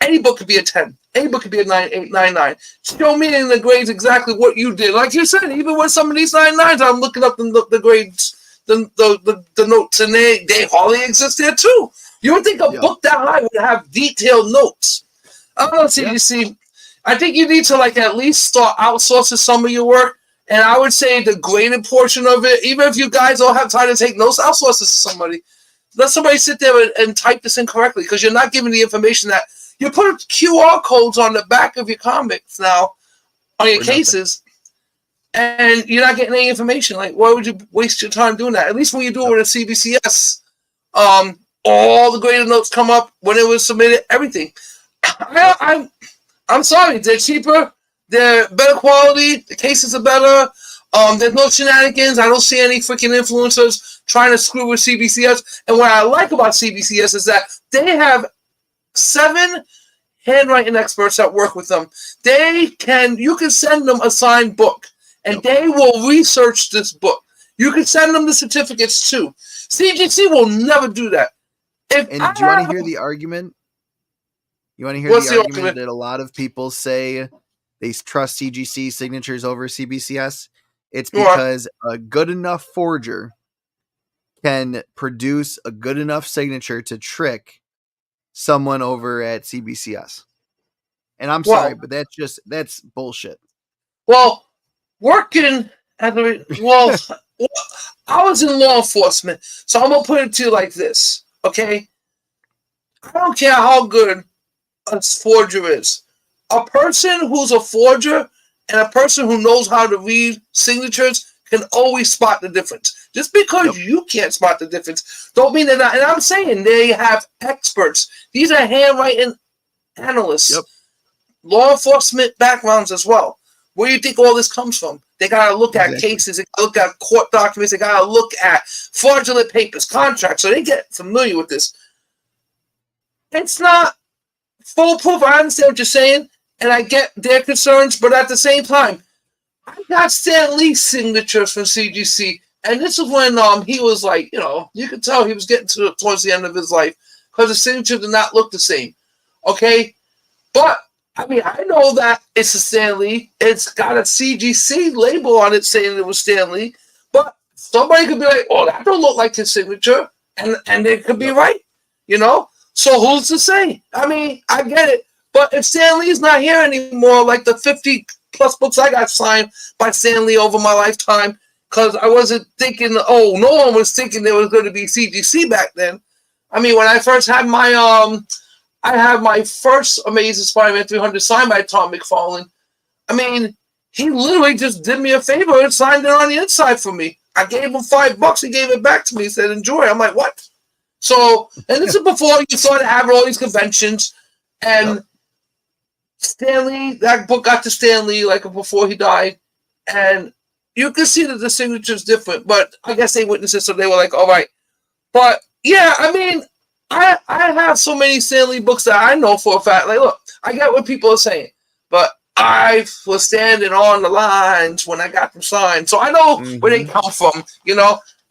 Any book could be a 10. Any book could be a 9.8, 9.9. Show me in the grades exactly what you did. Like you said, even with some of these 9.9s, I'm looking up the grades, the notes, and they hardly exist there too. You would think a book that high would have detailed notes. I don't know, CGC. I think you need to at least start outsourcing some of your work. And I would say the graded portion of it, even if you guys don't have time to take notes, outsource this to somebody. Let somebody sit there and type this in correctly, because you're not giving the information that you put QR codes on the back of your comics now, on your cases, and you're not getting any information. Like, why would you waste your time doing that? At least when you do it with a CBCS, all the graded notes come up when it was submitted, everything. I'm sorry, they're cheaper, they're better quality, the cases are better, there's no shenanigans. I don't see any freaking influencers trying to screw with CBCS. And what I like about CBCS is that they have 7 handwriting experts that work with them. You can send them a signed book, and they will research this book. You can send them the certificates too. CGC will never do that. Do you want to hear the argument? You want to hear the argument that a lot of people say they trust CGC signatures over CBCS? It's because a good enough forger can produce a good enough signature to trick someone over at CBCS. And I'm sorry, but that's bullshit. Well, working at I was in law enforcement, so I'm gonna put it to you like this, okay? I don't care how good a forger is. A person who's a forger and a person who knows how to read signatures can always spot the difference. Just because you can't spot the difference, don't mean they're not. And I'm saying they have experts. These are handwriting analysts, law enforcement backgrounds as well. Where do you think all this comes from? They got to look at cases, they got to look at court documents, they got to look at fraudulent papers, contracts, so they get familiar with this. It's not foolproof. I understand what you're saying, and I get their concerns, but at the same time, I got Stan Lee's signatures from CGC, and this is when he was like, you could tell he was getting towards the end of his life, because the signature did not look the same. Okay? But I mean, I know that it's a Stan Lee. It's got a CGC label on it saying it was Stan Lee. But somebody could be like, oh, that don't look like his signature. And they could be right, So who's to say? I mean, I get it. But if Stan Lee's not here anymore, like the 50-plus books I got signed by Stan Lee over my lifetime, because I wasn't thinking, no one was thinking there was going to be CGC back then. I mean, when I first had my first Amazing Spider-Man 300 signed by Tom McFarlane. I mean, he literally just did me a favor and signed it on the inside for me. I gave him $5. He gave it back to me. He said, enjoy. I'm like, what? So, and this is before you started having all these conventions. And Stan Lee, that book got to Stan Lee before he died. and you can see that the signature's different. But I guess they witnessed it, so they were like, "All right." But yeah, I mean, I have so many Stan Lee books that I know for a fact. Like, look, I get what people are saying, but I was standing on the lines when I got them signed, so I know where they come from,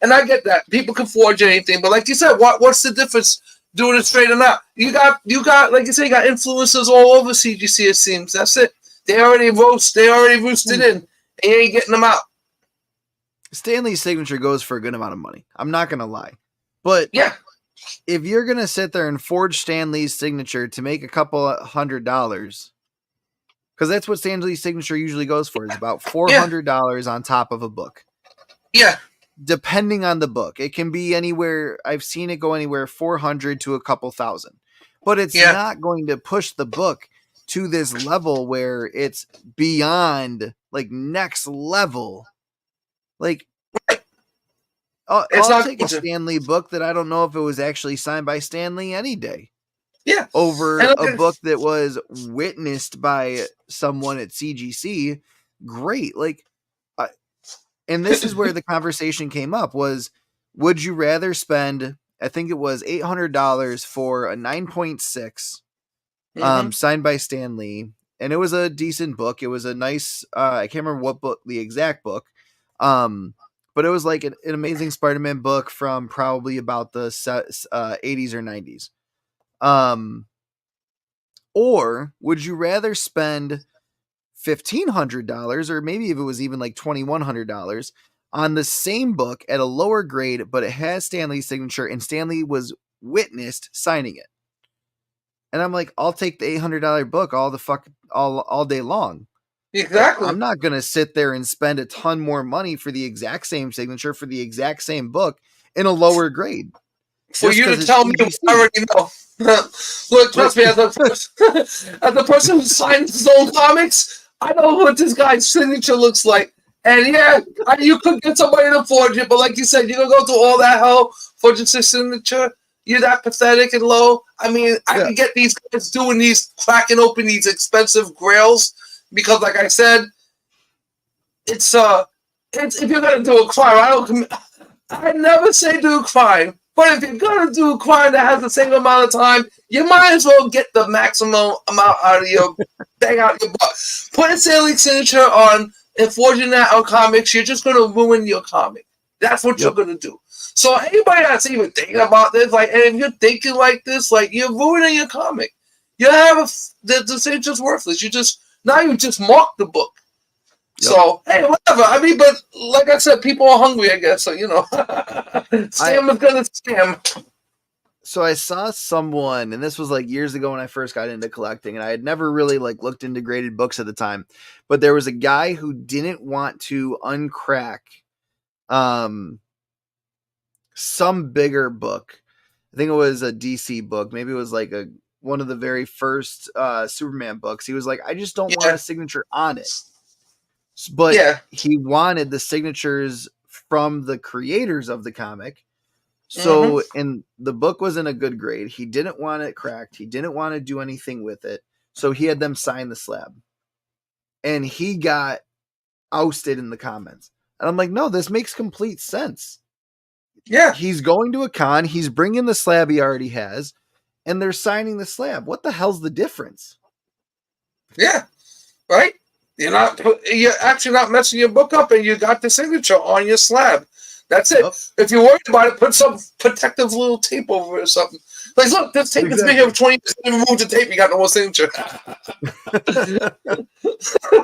And I get that people can forge anything, but like you said, what's the difference doing it straight or not? You got like you say, you got influencers all over CGC. It seems that's it. They already roosted in, and you ain't getting them out. Stan Lee's signature goes for a good amount of money. I'm not gonna lie, but yeah. If you're going to sit there and forge Stan Lee's signature to make a couple $100, because that's what Stan Lee's signature usually goes for, is about $400 on top of a book. Yeah. Depending on the book. It can be anywhere, I've seen it go anywhere 400 to a couple thousand. But it's not going to push the book to this level where it's beyond, like, next level. Like, I'll take a Stan Lee book that I don't know if it was actually signed by Stan Lee any day. Yeah. Over a book that was witnessed by someone at CGC. Great. Like, and this is where the conversation came up was, would you rather spend, I think it was $800 for a 9.6 signed by Stan Lee. And it was a decent book. It was a nice, I can't remember what book, the exact book. But it was like an amazing Spider-Man book from probably about the 80s or 90s. Or would you rather spend $1,500, or maybe if it was even like $2,100, on the same book at a lower grade, but it has Stan Lee's signature and Stan Lee was witnessed signing it? And I'm like, I'll take the $800 book all day long. Exactly. I'm not going to sit there and spend a ton more money for the exact same signature for the exact same book in a lower grade. For you to tell me what I already know. Look, trust me, as a person who signs his own comics, I know what this guy's signature looks like. And yeah, you could get somebody to forge it, but like you said, you're going to go through all that hell forging his signature. You're that pathetic and low. I mean, I can get these guys doing these, cracking open these expensive grails. Because, like I said, it's if you're gonna do a crime, I never say do a crime, but if you're gonna do a crime that has the same amount of time, you might as well get the maximum amount out of your bang out your butt. Put a Stan Lee signature on and forging that on comics, you're just gonna ruin your comic. That's what you're gonna do. So anybody that's even thinking about this, like, and if you're thinking like this, like, you're ruining your comic. You have the signature's worthless. Now you just mark the book. Yep. So, hey, whatever. I mean, but like I said, people are hungry, I guess. So, Sam is going to scam. So I saw someone, and this was like years ago when I first got into collecting, and I had never really like looked into graded books at the time, but there was a guy who didn't want to uncrack some bigger book. I think it was a DC book. Maybe it was like one of the very first Superman books. He was like, I just don't want a signature on it. But he wanted the signatures from the creators of the comic. So, and the book was in a good grade. He didn't want it cracked. He didn't want to do anything with it. So he had them sign the slab. And he got ousted in the comments. And I'm like, no, this makes complete sense. Yeah. He's going to a con. He's bringing the slab he already has. And they're signing the slab. What the hell's the difference? Yeah, right? You're actually not messing your book up, and you got the signature on your slab. That's it. Yep. If you're worried about it, put some protective little tape over it or something. Like, look, this tape has been here for 20 years. Remove the tape, you got no more signature.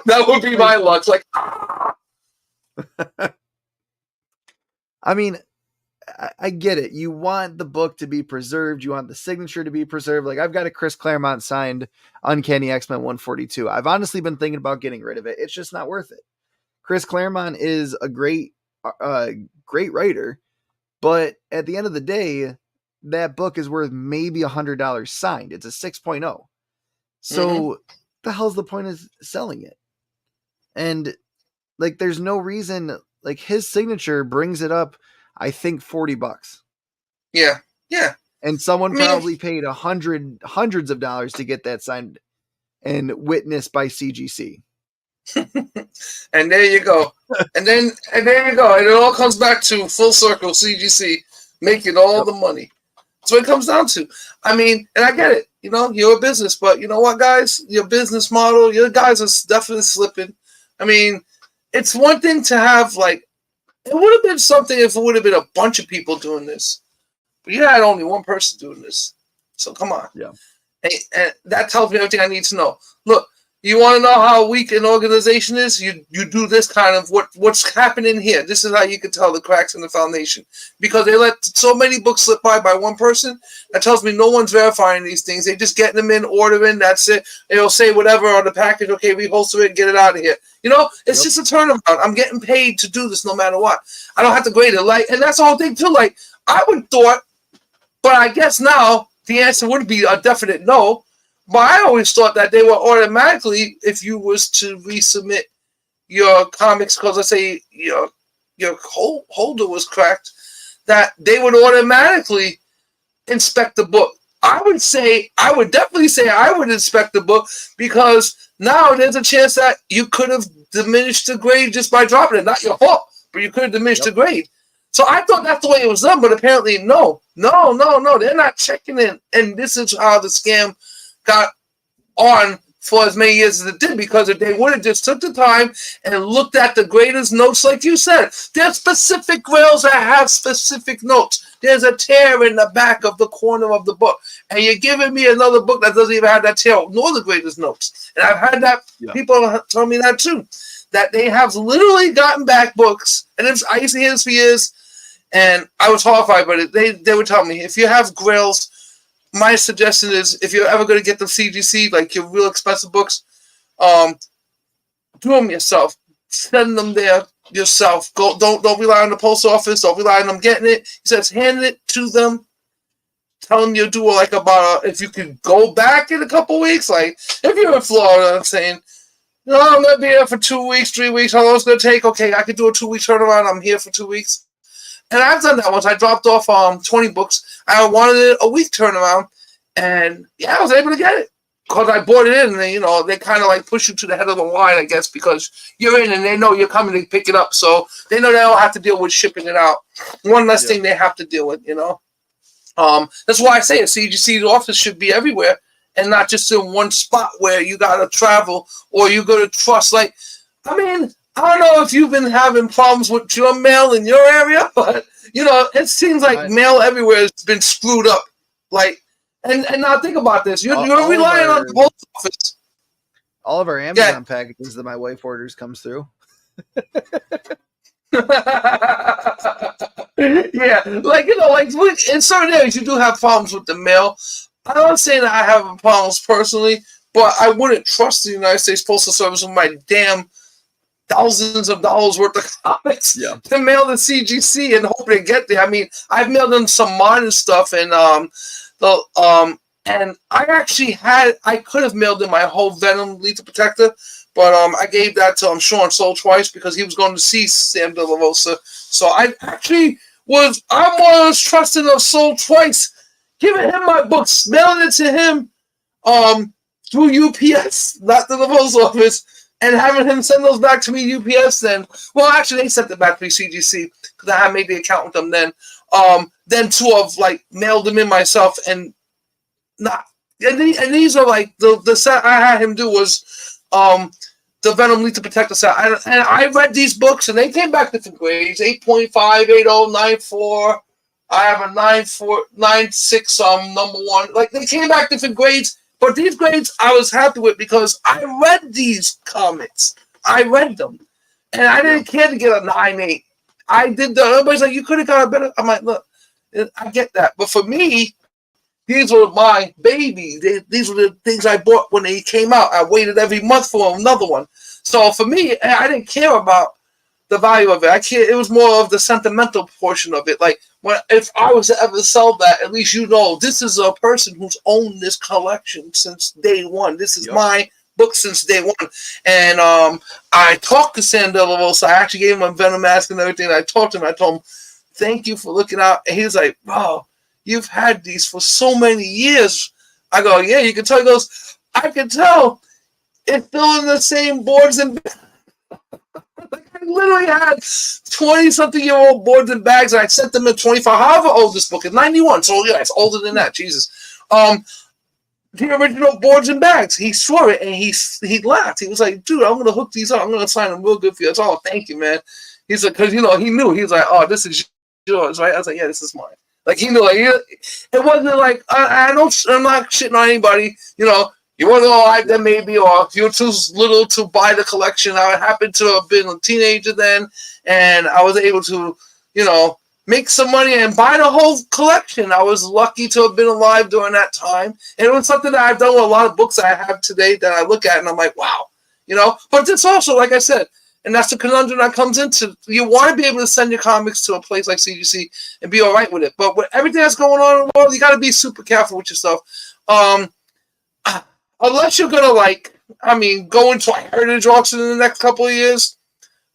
That would be my luck. Like, I mean, I get it. You want the book to be preserved. You want the signature to be preserved. Like, I've got a Chris Claremont signed Uncanny X-Men 142. I've honestly been thinking about getting rid of it. It's just not worth it. Chris Claremont is a great writer, but at the end of the day, that book is worth maybe $100 signed. It's a 6.0. So the hell's the point of selling it? And like, there's no reason, like, his signature brings it up, I think, $40. Yeah. Yeah. And someone probably paid hundreds of dollars to get that signed and witnessed by CGC. And there you go. And there you go. And it all comes back to full circle CGC making all the money. That's what it comes down to. I mean, and I get it. You know, you're a business, but you know what, guys? Your business model, your guys are definitely slipping. I mean, it's one thing to have, like, it would have been something if it would have been a bunch of people doing this. But you had only one person doing this. So come on. Yeah. And that tells me everything I need to know. Look, you want to know how weak an organization is? You do this kind of what's happening here. This is how you can tell the cracks in the foundation. Because they let so many books slip by one person. That tells me no one's verifying these things. They just getting them in, ordering, that's it. They'll say whatever on the package, okay, we holster it, get it out of here. You know, it's just a turnaround. I'm getting paid to do this no matter what. I don't have to grade it. Like, and that's the whole thing too. Like, I would thought, but I guess now the answer would be a definite no. But I always thought that they were automatically, if you was to resubmit your comics, because let's say your holder was cracked, that they would automatically inspect the book. I would definitely say I would inspect the book, because now there's a chance that you could have diminished the grade just by dropping it. Not your fault, but you could have diminished the grade. So I thought that's the way it was done, but apparently no. They're not checking in. And this is how the scam got on for as many years as it did, because if they would have just took the time and looked at the graders' notes, like you said, there's specific grails that have specific notes. There's a tear in the back of the corner of the book, and you're giving me another book that doesn't even have that tear, nor the graders' notes. And I've had that people tell me that too, that they have literally gotten back books, and I used to hear this for years, and I was horrified by it. They would tell me, if you have grails, my suggestion is, if you're ever going to get the CGC, like your real expensive books, do them yourself. Send them there yourself. Don't rely on the post office. Don't rely on them getting it. He says, hand it to them. Tell them you'll do like if you could go back in a couple weeks, like if you're in Florida, I'm saying, no, I'm going to be here for 2 weeks, 3 weeks. How long it's going to take? Okay, I could do a 2-week turnaround. I'm here for 2 weeks. And I've done that once. I dropped off 20 books. I wanted a week turnaround, and I was able to get it because I bought it in. And they kind of like push you to the head of the line, I guess, because you're in and they know you're coming to pick it up, so they know they don't have to deal with shipping it out. One less thing they have to deal with. That's why I say a CGC office should be everywhere and not just in one spot where you gotta travel or you go to trust. Like, I mean, I don't know if you've been having problems with your mail in your area, but it seems like mail everywhere has been screwed up. Like, and now think about this: you're relying on the post office. All of our Amazon packages that my wife orders comes through. Like in certain areas you do have problems with the mail. I'm not saying that I have problems personally, but I wouldn't trust the United States Postal Service with my damn thousands of dollars worth of comics to mail the CGC and hope they get there. I mean, I've mailed them some modern stuff, and and I could have mailed them my whole Venom Lethal Protector, but I gave that to Sean Soul twice because he was going to see Sam De La Rosa. So I was trusting of Soul twice, giving him my books, mailing it to him through UPS, not to the post office, and having him send those back to me UPS then. Well, actually, they sent it back to me CGC because I had made the account with them then. Then to have like mailed them in myself and not. And these are like the set I had him do was the Venom Lethal Protector set. And I read these books and they came back different grades: 8.5, 8.0, 9.4. I have a 9.4, 9.6 number one. Like, they came back different grades. But these grades I was happy with because I read these comics. I read them. And I didn't care to get a 9.8. Everybody's like, you could have got a better. I'm like, look, I get that. But for me, these were my baby. These were the things I bought when they came out. I waited every month for another one. So for me, I didn't care about the value of it. It was more of the sentimental portion of it. Like, if I was to ever sell that, at least this is a person who's owned this collection since day one. This is my book since day one. And I talked to Sam De La Rosa. I actually gave him a Venom mask and everything. I talked to him. I told him, thank you for looking out. And he was like, wow, you've had these for so many years. I go, yeah, you can tell. He goes, I can tell. it's still in the same boards and like I literally had 20-something-year-old boards and bags, and I sent them in 25. However old this book is, 91. So yeah, it's older than that. Jesus. The original boards and bags. He swore it, and he laughed. He was like, "Dude, I'm gonna hook these up. I'm gonna sign them real good for you." That's all. Thank you, man. He's like, because he knew. He was like, "Oh, this is yours, right?" I was like, "Yeah, this is mine." Like he knew. Like it wasn't like I'm not shitting on anybody. You weren't alive then, maybe, or you were too little to buy the collection. I happened to have been a teenager then, and I was able to, make some money and buy the whole collection. I was lucky to have been alive during that time. And it was something that I've done with a lot of books I have today that I look at and I'm like, wow, But it's also, like I said, and that's the conundrum that comes into, you want to be able to send your comics to a place like CGC and be all right with it. But with everything that's going on in the world, you got to be super careful with your stuff. Unless you're going to, go into a heritage auction in the next couple of years.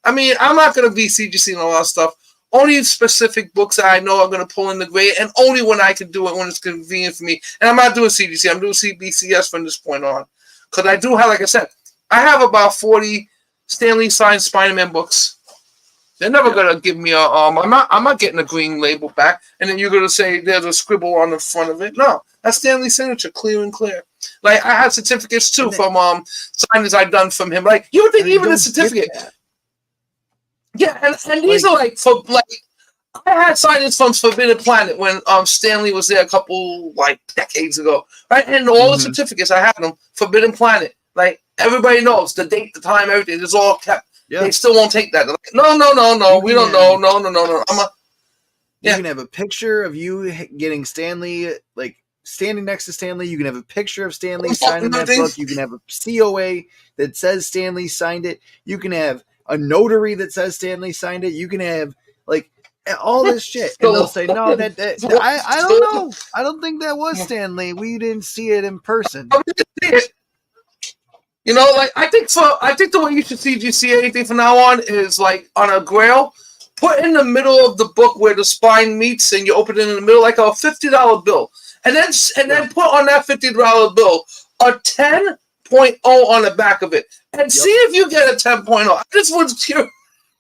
I'm not going to be CGC and a lot of stuff. Only specific books that I know I'm going to pull in the grade, and only when I can do it, when it's convenient for me. And I'm not doing CGC. I'm doing CBCS from this point on. Because I do have, like I said, I have about 40 Stan Lee signed Spider-Man books. They're never going to give me a, I'm not getting a green label back, and then you're going to say there's a scribble on the front of it. No, that's Stan Lee's signature, clear and clear. Like, I have certificates, too, from signings I've done from him. Like, you would think even a certificate. Yeah, and these are I had signings from Forbidden Planet when Stanley was there a couple decades ago, right? And all the certificates I had them, Forbidden Planet, like everybody knows the date, the time, everything is all kept. Yeah. They still won't take that. They're like, no, we don't know, no. You can have a picture of you getting Stanley, like standing next to Stanley. You can have a picture of Stanley signing that book. You can have a COA that says Stanley signed it. You can have a notary that says Stanley signed it. You can have all this shit, and they'll say, "No, I don't know. I don't think that was Stanley. We didn't see it in person." I think the way you should see anything from now on is like on a grail, put in the middle of the book where the spine meets, and you open it in the middle like a $50 bill, and then put on that $50 bill a 10.0 on the back of it, and see if you get a 10.0. I just want to.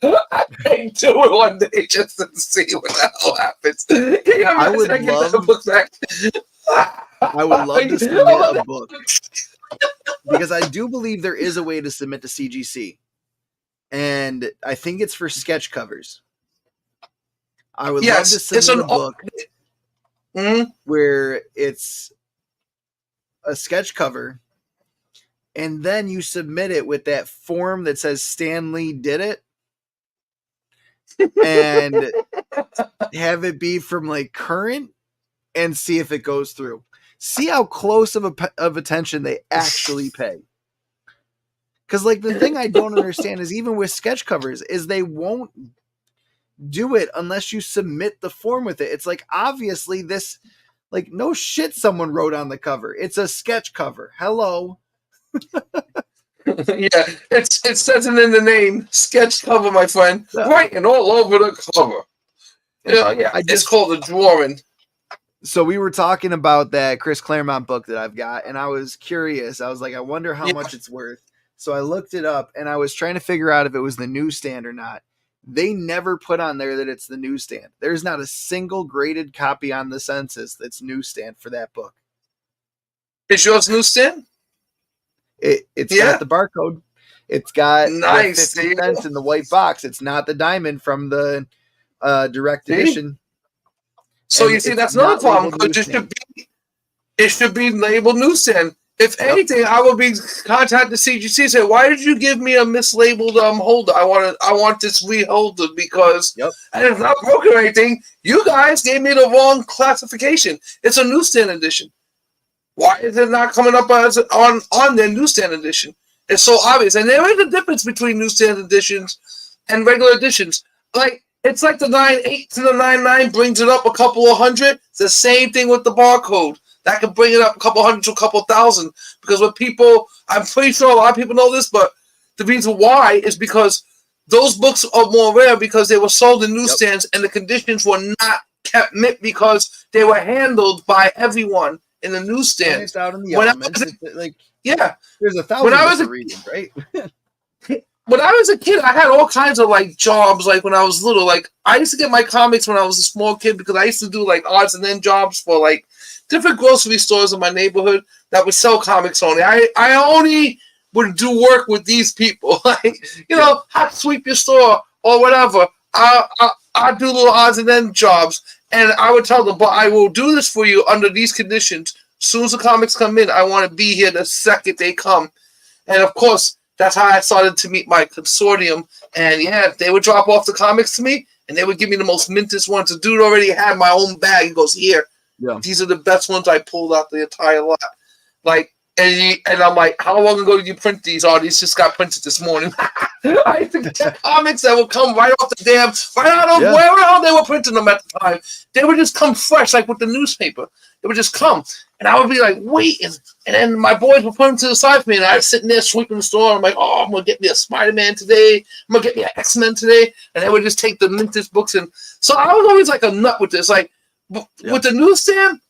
I may do it one day just to see what the hell happens. I would love to submit a book because I do believe there is a way to submit to CGC, and I think it's for sketch covers. I would love to submit a book where it's a sketch cover, and then you submit it with that form that says Stanley did it, and have it be from current, and see if it goes through. See how close of attention they actually pay. Because the thing I don't understand is even with sketch covers is they won't do it unless you submit the form with it. It's obviously this, no shit someone wrote on the cover. It's a sketch cover. Hello. Yeah, it says it in the name, sketch cover, my friend. Writing all over the cover. It's called a drawing. So we were talking about that Chris Claremont book that I've got, and I was curious. I was like, I wonder how much it's worth. So I looked it up, and I was trying to figure out if it was the newsstand or not. They never put on there that it's the newsstand. There's not a single graded copy on the census that's newsstand for that book. Is yours newsstand? It's got the barcode. It's got 50 cents in the white box. It's not the diamond from the direct edition. So you see, that's another problem because it should be labeled newsstand. If anything, I would be contacting the CGC and say, "Why did you give me a mislabeled holder? I want this reholder because and it's not broken or anything. You guys gave me the wrong classification. It's a newsstand edition. Why is it not coming up as on their newsstand edition? It's so obvious, and there is a difference between newsstand editions and regular editions. It's like the 9.8 to the 9.9 brings it up a couple of hundred. It's the same thing with the barcode. That could bring it up a couple hundred to a couple thousand. Because with people, I'm pretty sure a lot of people know this, but the reason why is because those books are more rare because they were sold in newsstands and the conditions were not kept mint because they were handled by everyone in the And newsstand. it's out in the When I elements. was, It's like yeah, there's a when thousand I was a different reasons, right? when I was a kid, I had all kinds of like jobs. Like when I was little, like I used to get my comics when I was a small kid because I used to do like odds and end jobs for like different grocery stores in my neighborhood that would sell comics only. I only would do work with these people, like hot sweep your store or whatever. I do little odds and end jobs, and I would tell them, but I will do this for you under these conditions. As soon as the comics come in, I want to be here the second they come. And of course, that's how I started to meet my consortium. And yeah, they would drop off the comics to me, and they would give me the most mintest ones. The dude already had my own bag. He goes, "Here, these are the best ones I pulled out the entire lot." Like, and I'm like, "How long ago did you print these? Oh, these just got printed this morning." I used to get comics that would come right off the right out of wherever they were printing them at the time. They would just come fresh, like with the newspaper. They would just come. And I would be like, wait. And then my boys would put them to the side for me. And I was sitting there sweeping the store. I'm like, oh, I'm going to get me a Spider-Man today. I'm going to get me an X-Men today. And they would just take the mintest books. And so I was always like a nut with this. Like, with the newsstand,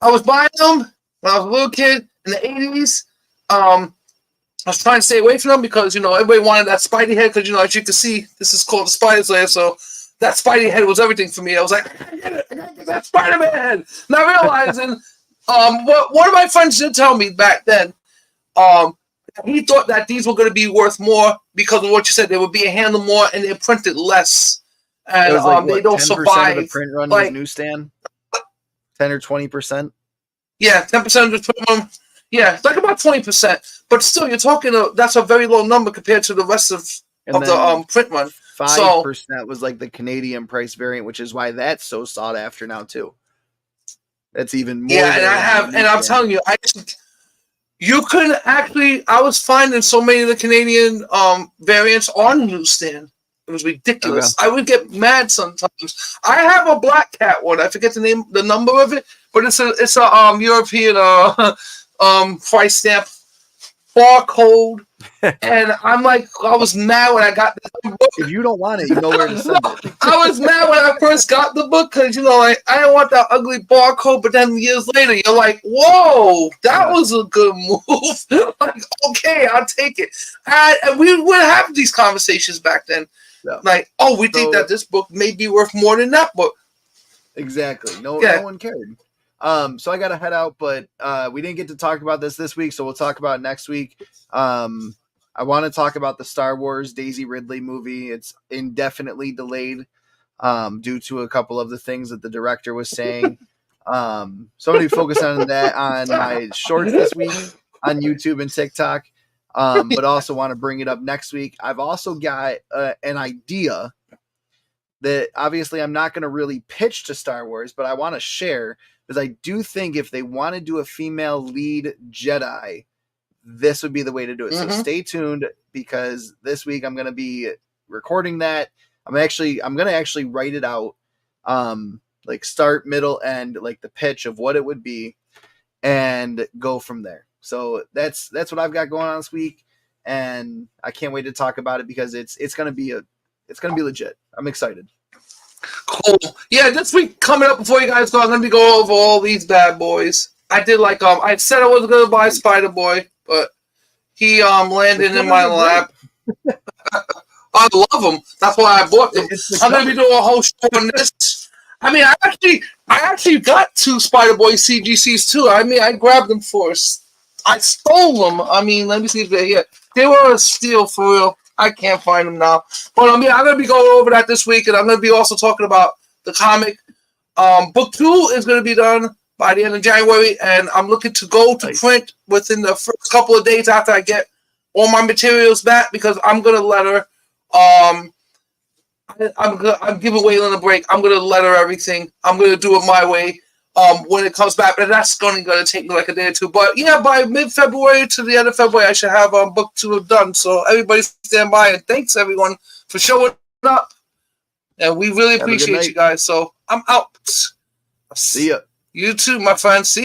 I was buying them when I was a little kid in the 80s. I was trying to stay away from them because, everybody wanted that Spidey head because, as you can see, this is called the Spider's Lair. So that Spidey head was everything for me. I was like, I gotta get that Spider-Man head. Not realizing, what one of my friends did tell me back then, he thought that these were going to be worth more because of what you said. They would be a handle more and they printed less. And they don't survive. Of the print run was newsstand? 10 or 20%? Yeah, 10% of the yeah, it's like about 20%. But still, you're talking, that's a very low number compared to the rest of the print run. 5% was like the Canadian price variant, which is why that's so sought after now, too. That's even more. Yeah, and I'm telling you, you could actually, I was finding so many of the Canadian variants on newsstand. It was ridiculous. Okay. I would get mad sometimes. I have a Black Cat one. I forget the number of it, but it's a European price stamp barcode. And I'm like, I was mad when I got the book. If you don't want it, you know where to send it. I was mad when I first got the book because, I didn't want that ugly barcode. But then years later, you're like, whoa, that was a good move. Like, okay, I'll take it. And we would have these conversations back then. Yeah. Like, oh, we think that this book may be worth more than that book. Exactly. No one cared. So I got to head out, but we didn't get to talk about this week, so we'll talk about it next week. I want to talk about the Star Wars Daisy Ridley movie. It's indefinitely delayed due to a couple of the things that the director was saying. So I'm going to focus on that on my shorts this week on YouTube and TikTok, but also want to bring it up next week. I've also got an idea that obviously I'm not going to really pitch to Star Wars, but I want to share because I do think if they want to do a female lead Jedi, this would be the way to do it. Mm-hmm. So stay tuned because this week I'm going to be recording that. I'm going to actually write it out, like start, middle, end, like the pitch of what it would be and go from there. So that's what I've got going on this week. And I can't wait to talk about it because it's going to be legit. I'm excited. Cool. Yeah, this week coming up before you guys go, I'm going to go over all these bad boys. I did I said I was going to buy Spider-Boy, but he landed in my lap. I love him. That's why I bought them. I'm going to be doing a whole show on this. I mean, I actually got 2 Spider-Boy CGCs too. I mean, I grabbed them first. I stole them. I mean, let me see if they're here. They were a steal for real. I can't find them now. But I'm going to be going over that this week, and I'm going to be also talking about the comic. Book 2 is going to be done by the end of January, and I'm looking to go to print within the first couple of days after I get all my materials back because I'm going to let her. I'm giving Waylon a break. I'm going to let her everything. I'm going to do it my way when it comes back, but that's going to take me like a day or two. But yeah, by mid-February to the end of February, I should have book 2 done. So everybody stand by, and thanks everyone for showing up. And we really appreciate you guys. So I'm out. See ya. You too, my friend. See